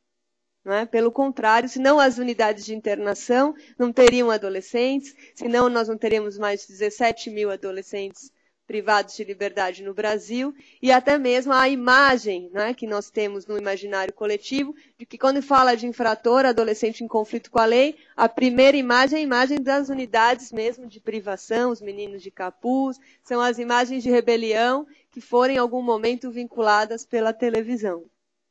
Não é? Pelo contrário, senão as unidades de internação não teriam adolescentes, senão nós não teríamos mais de 17 mil adolescentes privados de liberdade no Brasil, e até mesmo a imagem, né, que nós temos no imaginário coletivo, de que quando fala de infrator, adolescente em conflito com a lei, a primeira imagem é a imagem das unidades mesmo de privação, os meninos de capuz, são as imagens de rebelião que foram em algum momento vinculadas pela televisão.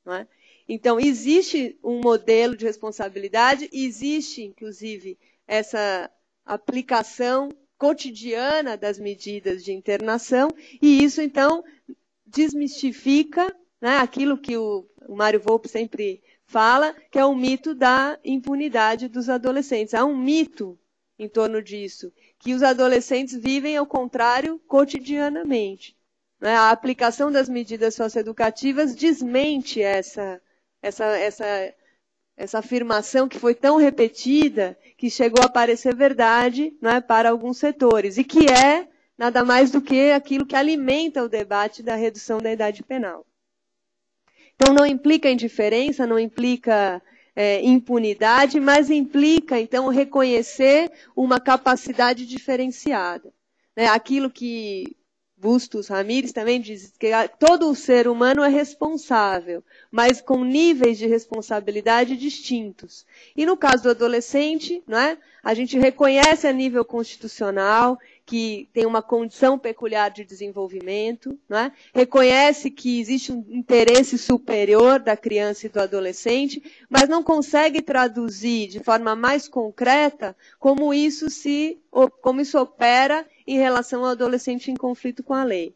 Não é? Então, existe um modelo de responsabilidade, existe, inclusive, essa aplicação cotidiana das medidas de internação, e isso, então, desmistifica, né, aquilo que o Mário Volpi sempre fala, que é o mito da impunidade dos adolescentes. Há um mito em torno disso, que os adolescentes vivem ao contrário cotidianamente. Né? A aplicação das medidas socioeducativas desmente essa afirmação que foi tão repetida que chegou a parecer verdade, né, para alguns setores, e que é nada mais do que aquilo que alimenta o debate da redução da idade penal. Então, não implica indiferença, não implica impunidade, mas implica, então, reconhecer uma capacidade diferenciada. Né? Aquilo que Bustos Ramírez também diz que todo o ser humano é responsável, mas com níveis de responsabilidade distintos. E no caso do adolescente, né, a gente reconhece a nível constitucional que tem uma condição peculiar de desenvolvimento, né, reconhece que existe um interesse superior da criança e do adolescente, mas não consegue traduzir de forma mais concreta como isso opera em relação ao adolescente em conflito com a lei.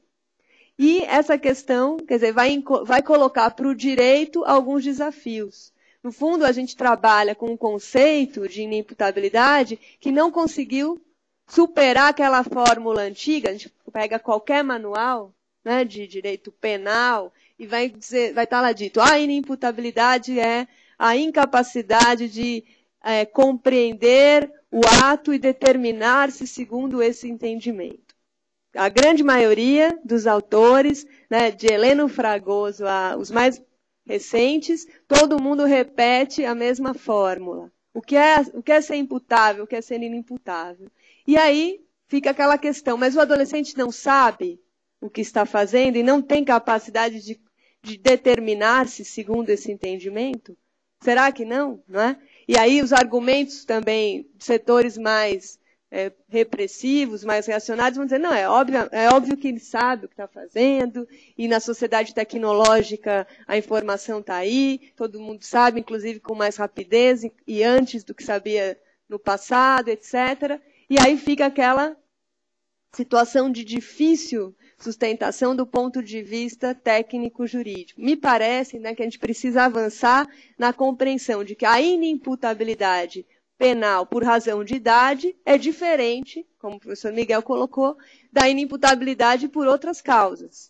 E essa questão, quer dizer, vai colocar para o direito alguns desafios. No fundo, a gente trabalha com um conceito de inimputabilidade que não conseguiu superar aquela fórmula antiga. A gente pega qualquer manual né, de direito penal, e vai estar lá dito, a inimputabilidade é a incapacidade de compreender o ato e determinar-se segundo esse entendimento. A grande maioria dos autores, né, de Heleno Fragoso os mais recentes, todo mundo repete a mesma fórmula. O que é ser imputável, o que é ser inimputável. E aí fica aquela questão, mas o adolescente não sabe o que está fazendo e não tem capacidade de determinar-se segundo esse entendimento? Será que não? Não é? E aí os argumentos também de setores mais repressivos, mais reacionários, vão dizer, não, é óbvio que ele sabe o que está fazendo, e na sociedade tecnológica a informação está aí, todo mundo sabe, inclusive com mais rapidez e antes do que sabia no passado, etc. E aí fica aquela situação de difícil sustentação do ponto de vista técnico-jurídico. Me parece, né, que a gente precisa avançar na compreensão de que a inimputabilidade penal por razão de idade é diferente, como o professor Miguel colocou, da inimputabilidade por outras causas.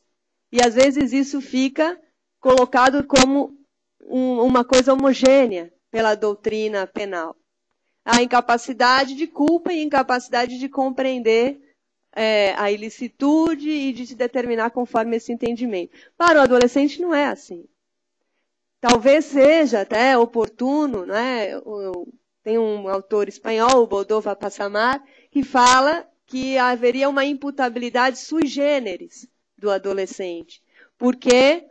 E às vezes isso fica colocado como uma coisa homogênea pela doutrina penal. A incapacidade de culpa e incapacidade de compreender a ilicitude e de se determinar conforme esse entendimento. Para o adolescente não é assim. Talvez seja até oportuno, né? Tem um autor espanhol, o Boldova Passamar, que fala que haveria uma imputabilidade sui generis do adolescente, porque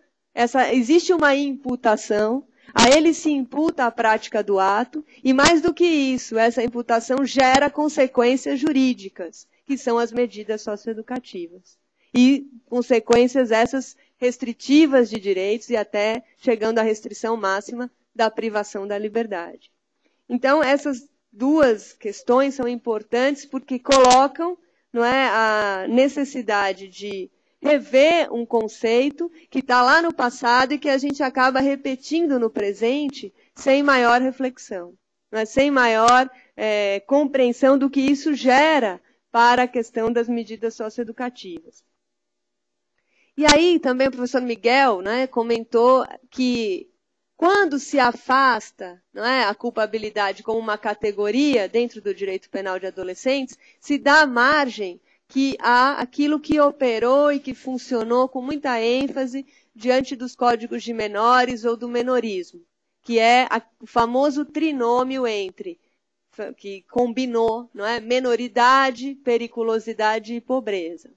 existe uma imputação, a ele se imputa a prática do ato, e mais do que isso, essa imputação gera consequências jurídicas, que são as medidas socioeducativas. E consequências essas restritivas de direitos e até chegando à restrição máxima da privação da liberdade. Então, essas duas questões são importantes porque colocam, não é, a necessidade de rever um conceito que está lá no passado e que a gente acaba repetindo no presente sem maior reflexão, não é, sem maior compreensão do que isso gera para a questão das medidas socioeducativas. E aí também o professor Miguel, né, comentou que quando se afasta, não é, a culpabilidade como uma categoria dentro do direito penal de adolescentes, se dá margem que há aquilo que operou e que funcionou com muita ênfase diante dos códigos de menores ou do menorismo, que é o famoso trinômio que combinou, não é, menoridade, periculosidade e pobreza.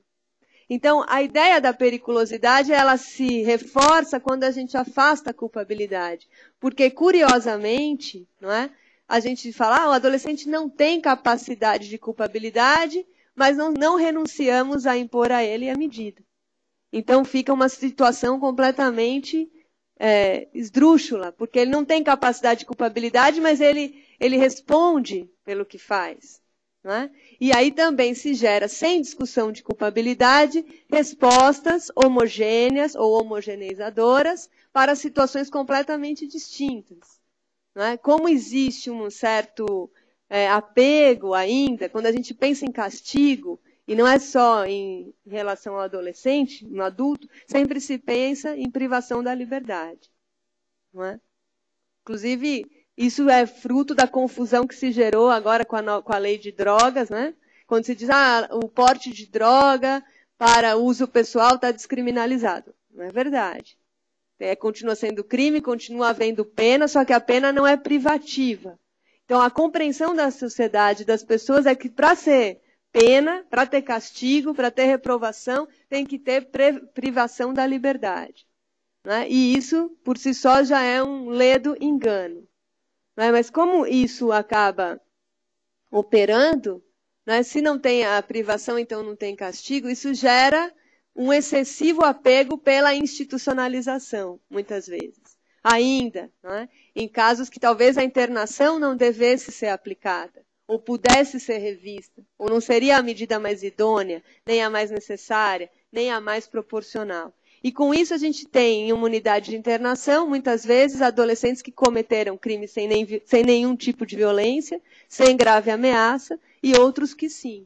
Então, a ideia da periculosidade, ela se reforça quando a gente afasta a culpabilidade. Porque, curiosamente, não é, a gente fala, o adolescente não tem capacidade de culpabilidade, mas não renunciamos a impor a ele a medida. Então, fica uma situação completamente esdrúxula, porque ele não tem capacidade de culpabilidade, mas ele responde pelo que faz. Não é? E aí também se gera, sem discussão de culpabilidade, respostas homogêneas ou homogeneizadoras para situações completamente distintas. Não é? Como existe um certo apego ainda, quando a gente pensa em castigo, e não é só em relação ao adolescente, no adulto, sempre se pensa em privação da liberdade. Não é? Inclusive, isso é fruto da confusão que se gerou agora com a lei de drogas, né? Quando se diz, o porte de droga para uso pessoal está descriminalizado. Não é verdade. Continua sendo crime, continua havendo pena, só que a pena não é privativa. Então, a compreensão da sociedade, das pessoas, é que para ser pena, para ter castigo, para ter reprovação, tem que ter privação da liberdade. Né? E isso, por si só, já é um ledo engano. Mas como isso acaba operando, né, se não tem a privação, então não tem castigo, isso gera um excessivo apego pela institucionalização, muitas vezes. Ainda, né, em casos que talvez a internação não devesse ser aplicada, ou pudesse ser revista, ou não seria a medida mais idônea, nem a mais necessária, nem a mais proporcional. E com isso a gente tem em uma unidade de internação, muitas vezes, adolescentes que cometeram crimes sem nenhum tipo de violência, sem grave ameaça, e outros que sim.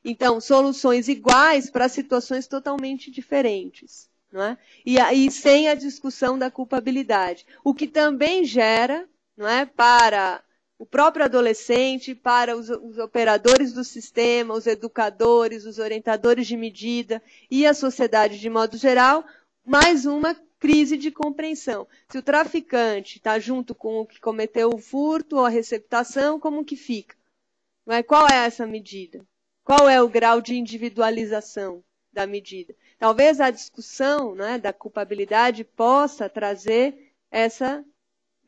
Então, soluções iguais para situações totalmente diferentes. Não é? E aí, sem a discussão da culpabilidade. O que também gera, não é, para o próprio adolescente, para os operadores do sistema, os educadores, os orientadores de medida e a sociedade de modo geral, mais uma crise de compreensão. Se o traficante está junto com o que cometeu o furto ou a receptação, como que fica? Não é? Qual é essa medida? Qual é o grau de individualização da medida? Talvez a discussão, né, da culpabilidade possa trazer essa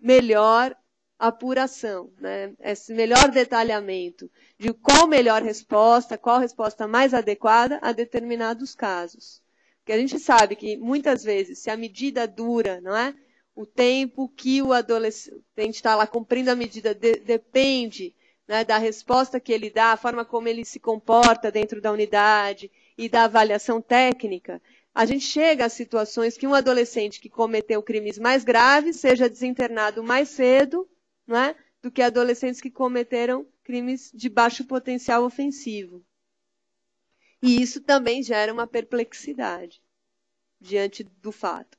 melhor apuração, né, esse melhor detalhamento de qual melhor resposta, qual resposta mais adequada a determinados casos. Porque a gente sabe que, muitas vezes, se a medida dura, não é? O tempo que o adolescente está lá cumprindo a medida depende, né, da resposta que ele dá, a forma como ele se comporta dentro da unidade e da avaliação técnica, a gente chega a situações que um adolescente que cometeu crimes mais graves seja desinternado mais cedo, não é, do que adolescentes que cometeram crimes de baixo potencial ofensivo. E isso também gera uma perplexidade diante do fato.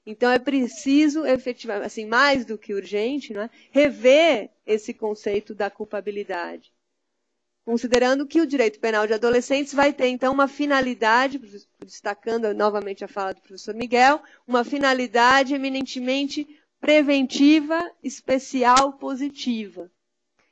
Então, é preciso, efetivamente, assim, mais do que urgente, não é, rever esse conceito da culpabilidade. Considerando que o direito penal de adolescentes vai ter, então, uma finalidade, destacando novamente a fala do professor Miguel, uma finalidade eminentemente preventiva, especial, positiva.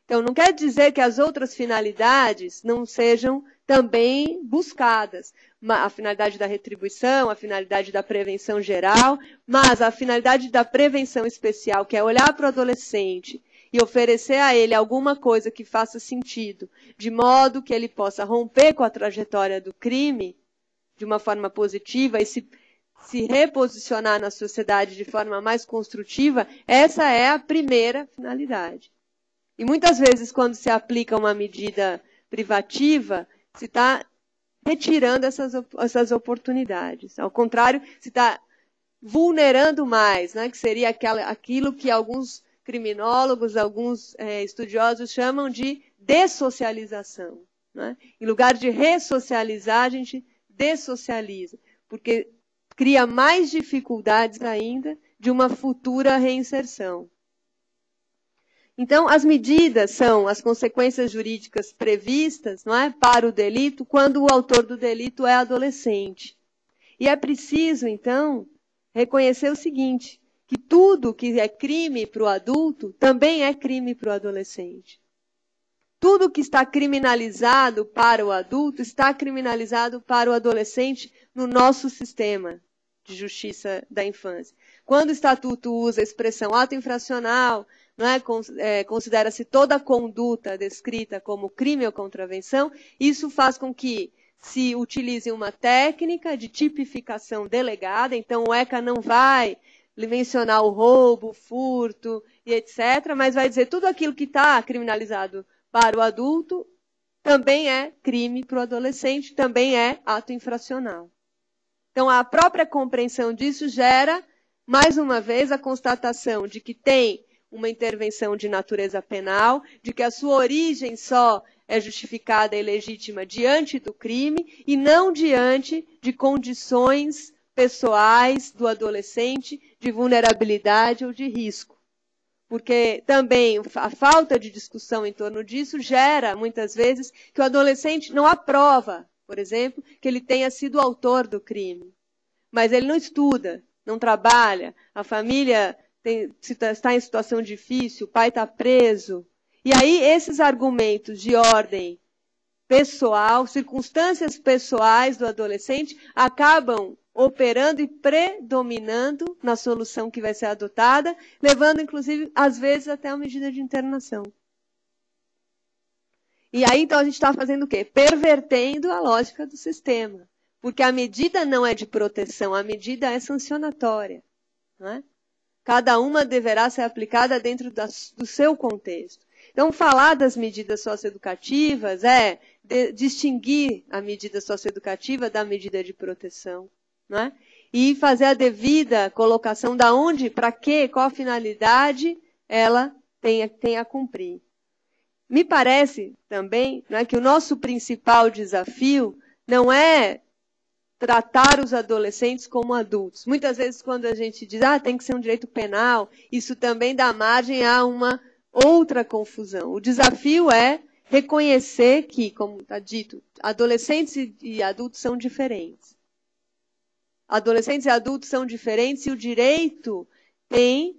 Então, não quer dizer que as outras finalidades não sejam também buscadas. A finalidade da retribuição, a finalidade da prevenção geral, mas a finalidade da prevenção especial, que é olhar para o adolescente e oferecer a ele alguma coisa que faça sentido, de modo que ele possa romper com a trajetória do crime de uma forma positiva e se reposicionar na sociedade de forma mais construtiva, essa é a primeira finalidade. E muitas vezes, quando se aplica uma medida privativa, se está retirando essas oportunidades. Ao contrário, se está vulnerando mais, né, que seria aquilo que alguns criminólogos, alguns estudiosos chamam de dessocialização. Né? Em lugar de ressocializar, a gente dessocializa, porque cria mais dificuldades ainda de uma futura reinserção. Então, as medidas são as consequências jurídicas previstas, não é, para o delito, quando o autor do delito é adolescente. E é preciso, então, reconhecer o seguinte, que tudo que é crime para o adulto também é crime para o adolescente. Tudo que está criminalizado para o adulto está criminalizado para o adolescente no nosso sistema de justiça da infância. Quando o estatuto usa a expressão ato infracional, não é, considera-se toda a conduta descrita como crime ou contravenção, isso faz com que se utilize uma técnica de tipificação delegada, então o ECA não vai mencionar o roubo, o furto e etc., mas vai dizer tudo aquilo que está criminalizado para o adulto também é crime para o adolescente, também é ato infracional. Então, a própria compreensão disso gera, mais uma vez, a constatação de que tem uma intervenção de natureza penal, de que a sua origem só é justificada e legítima diante do crime e não diante de condições pessoais do adolescente de vulnerabilidade ou de risco. Porque também a falta de discussão em torno disso gera, muitas vezes, que o adolescente não aprova, por exemplo, que ele tenha sido o autor do crime. Mas ele não estuda, não trabalha, a família está em situação difícil, o pai está preso. E aí esses argumentos de ordem pessoal, circunstâncias pessoais do adolescente, acabam operando e predominando na solução que vai ser adotada, levando, inclusive, às vezes, até a medida de internação. E aí, então, a gente está fazendo o quê? Pervertendo a lógica do sistema. Porque a medida não é de proteção, a medida é sancionatória. Não é? Cada uma deverá ser aplicada dentro do seu contexto. Então, falar das medidas socioeducativas é distinguir a medida socioeducativa da medida de proteção. Não é? E fazer a devida colocação da onde, para quê, qual a finalidade ela tem a cumprir. me parece também, né, que o nosso principal desafio não é tratar os adolescentes como adultos. Muitas vezes, quando a gente diz, tem que ser um direito penal, isso também dá margem a uma outra confusão. O desafio é reconhecer que, como está dito, adolescentes e adultos são diferentes. Adolescentes e adultos são diferentes e o direito tem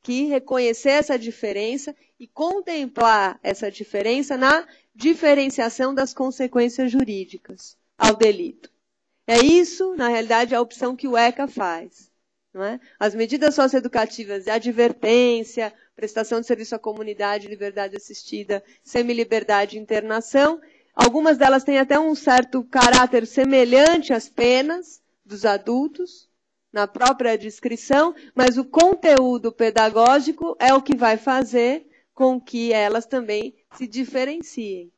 que reconhecer essa diferença e contemplar essa diferença na diferenciação das consequências jurídicas ao delito. É isso, na realidade, a opção que o ECA faz. Não é? As medidas socioeducativas de advertência, prestação de serviço à comunidade, liberdade assistida, semiliberdade e internação, algumas delas têm até um certo caráter semelhante às penas dos adultos, na própria descrição, mas o conteúdo pedagógico é o que vai fazer com que elas também se diferenciem.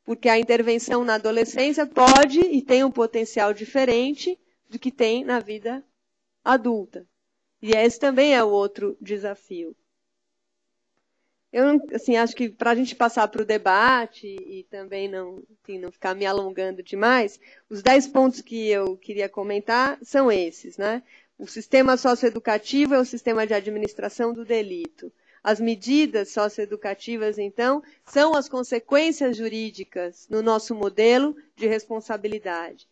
Porque a intervenção na adolescência pode e tem um potencial diferente do que tem na vida adulta. E esse também é o outro desafio. Eu assim, acho que para a gente passar para o debate e também não ficar me alongando demais, os 10 pontos que eu queria comentar são esses, né? O sistema socioeducativo é o sistema de administração do delito. As medidas socioeducativas, então, são as consequências jurídicas no nosso modelo de responsabilidade.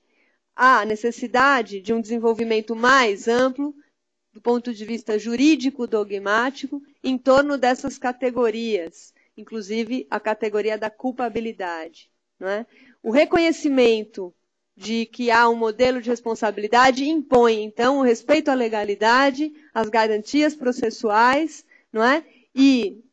Há necessidade de um desenvolvimento mais amplo, do ponto de vista jurídico-dogmático, em torno dessas categorias, inclusive a categoria da culpabilidade. Não é? O reconhecimento de que há um modelo de responsabilidade impõe, então, o respeito à legalidade, às garantias processuais, não é? E,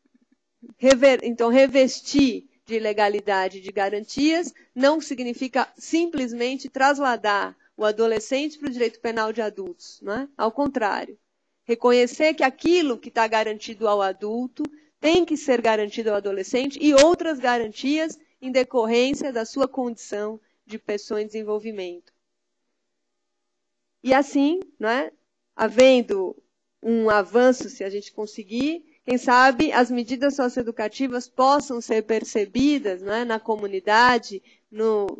então, revestir de legalidade e de garantias não significa simplesmente trasladar o adolescente para o direito penal de adultos. Não é? Ao contrário. Reconhecer que aquilo que está garantido ao adulto tem que ser garantido ao adolescente e outras garantias em decorrência da sua condição de pessoa em desenvolvimento. E assim, não é? Havendo um avanço, se a gente conseguir, quem sabe as medidas socioeducativas possam ser percebidas, não é, na comunidade,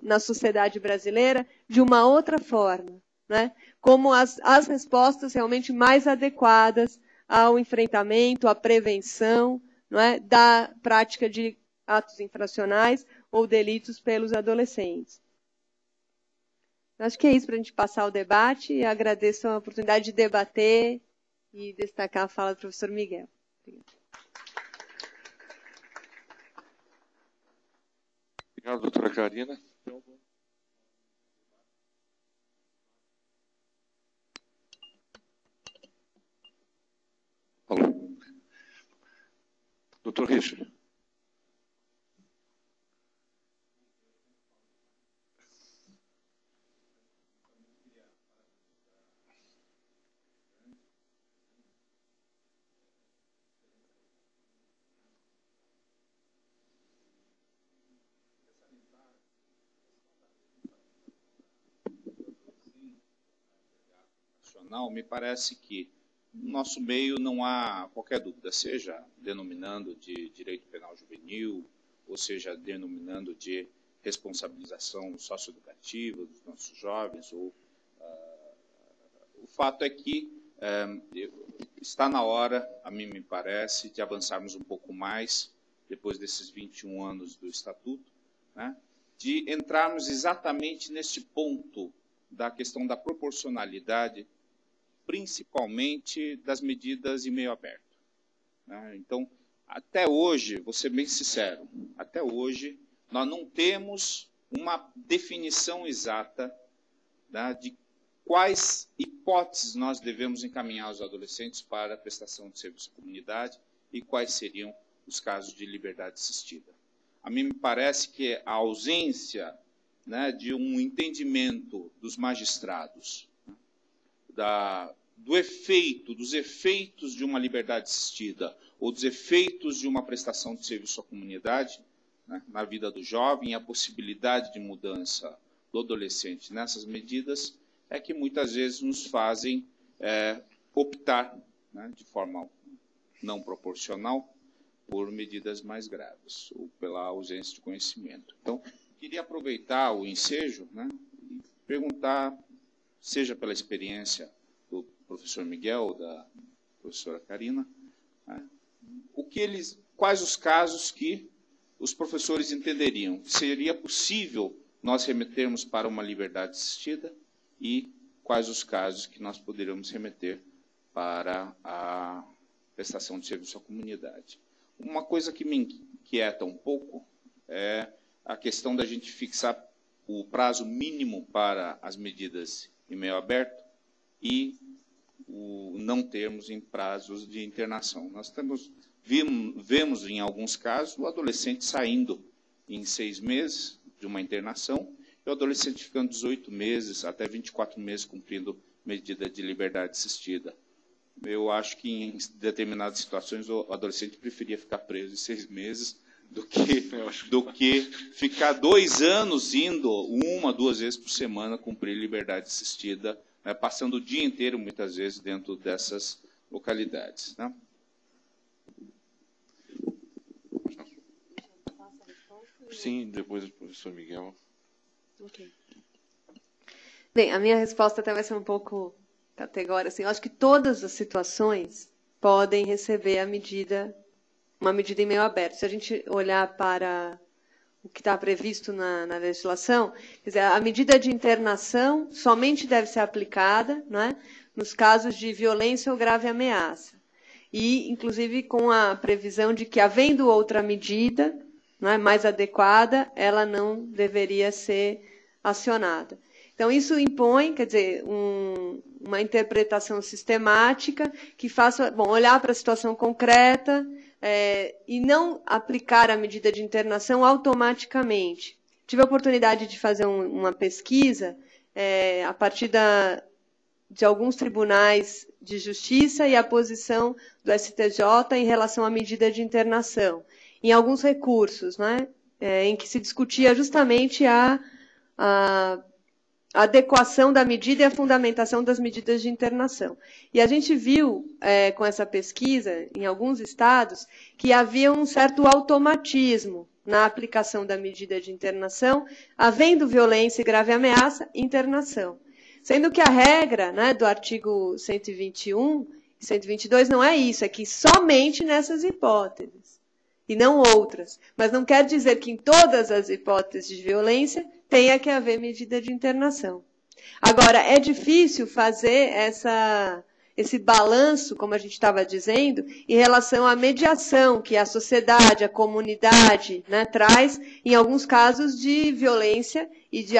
na sociedade brasileira, de uma outra forma, não é? Como as respostas realmente mais adequadas ao enfrentamento, à prevenção, não é, da prática de atos infracionais ou delitos pelos adolescentes. Acho que é isso para a gente passar o debate e agradeço a oportunidade de debater e destacar a fala do professor Miguel. Obrigado, doutora Karina. Alô. Doutor Richard. Me parece que no nosso meio não há qualquer dúvida, seja denominando de direito penal juvenil, ou seja denominando de responsabilização socioeducativa dos nossos jovens, ou o fato é que está na hora, a mim me parece, de avançarmos um pouco mais, depois desses 21 anos do Estatuto, né, de entrarmos exatamente neste ponto da questão da proporcionalidade, principalmente das medidas em meio aberto. Né? Então, até hoje, vou ser bem sincero, até hoje nós não temos uma definição exata, né, de quais hipóteses nós devemos encaminhar os adolescentes para a prestação de serviço à comunidade e quais seriam os casos de liberdade assistida. A mim me parece que a ausência, né, de um entendimento dos magistrados, dos efeitos de uma liberdade assistida ou dos efeitos de uma prestação de serviço à comunidade, né, na vida do jovem, e a possibilidade de mudança do adolescente nessas medidas, é que muitas vezes nos fazem optar, né, de forma não proporcional por medidas mais graves, ou pela ausência de conhecimento. Então, queria aproveitar o ensejo, né, e perguntar, seja pela experiência do professor Miguel, da professora Karina, né, quais os casos que os professores entenderiam? Seria possível nós remetermos para uma liberdade assistida e quais os casos que nós poderíamos remeter para a prestação de serviço à comunidade? Uma coisa que me inquieta um pouco é a questão da gente fixar o prazo mínimo para as medidas em meio aberto e não termos em prazos de internação. Nós vemos em alguns casos o adolescente saindo em 6 meses de uma internação e o adolescente ficando 18 meses até 24 meses cumprindo medida de liberdade assistida. Eu acho que em determinadas situações o adolescente preferia ficar preso em 6 meses do que ficar 2 anos indo 1 a 2 vezes por semana cumprir liberdade assistida, né, passando o dia inteiro, muitas vezes, dentro dessas localidades. Né? Sim, depois do professor Miguel. Okay. Bem, a minha resposta até vai ser um pouco categórica. Assim, eu acho que todas as situações podem receber uma medida em meio aberto. Se a gente olhar para o que está previsto na legislação, quer dizer, a medida de internação somente deve ser aplicada, não é, nos casos de violência ou grave ameaça. E, inclusive, com a previsão de que, havendo outra medida, não é, mais adequada, ela não deveria ser acionada. Então, isso impõe, quer dizer, uma interpretação sistemática que faça, olhar para a situação concreta e não aplicar a medida de internação automaticamente. Tive a oportunidade de fazer uma pesquisa a partir de alguns tribunais de justiça e a posição do STJ em relação à medida de internação, em alguns recursos, né, em que se discutia justamente a adequação da medida e a fundamentação das medidas de internação. E a gente viu, com essa pesquisa, em alguns estados, que havia um certo automatismo na aplicação da medida de internação, havendo violência e grave ameaça, internação. Sendo que a regra, né, do artigo 121 e 122 não é isso, é que somente nessas hipóteses, e não outras. Mas não quer dizer que em todas as hipóteses de violência tenha que haver medida de internação. Agora, é difícil fazer esse balanço, como a gente estava dizendo, em relação à mediação que a sociedade, a comunidade, né, traz, em alguns casos de violência e de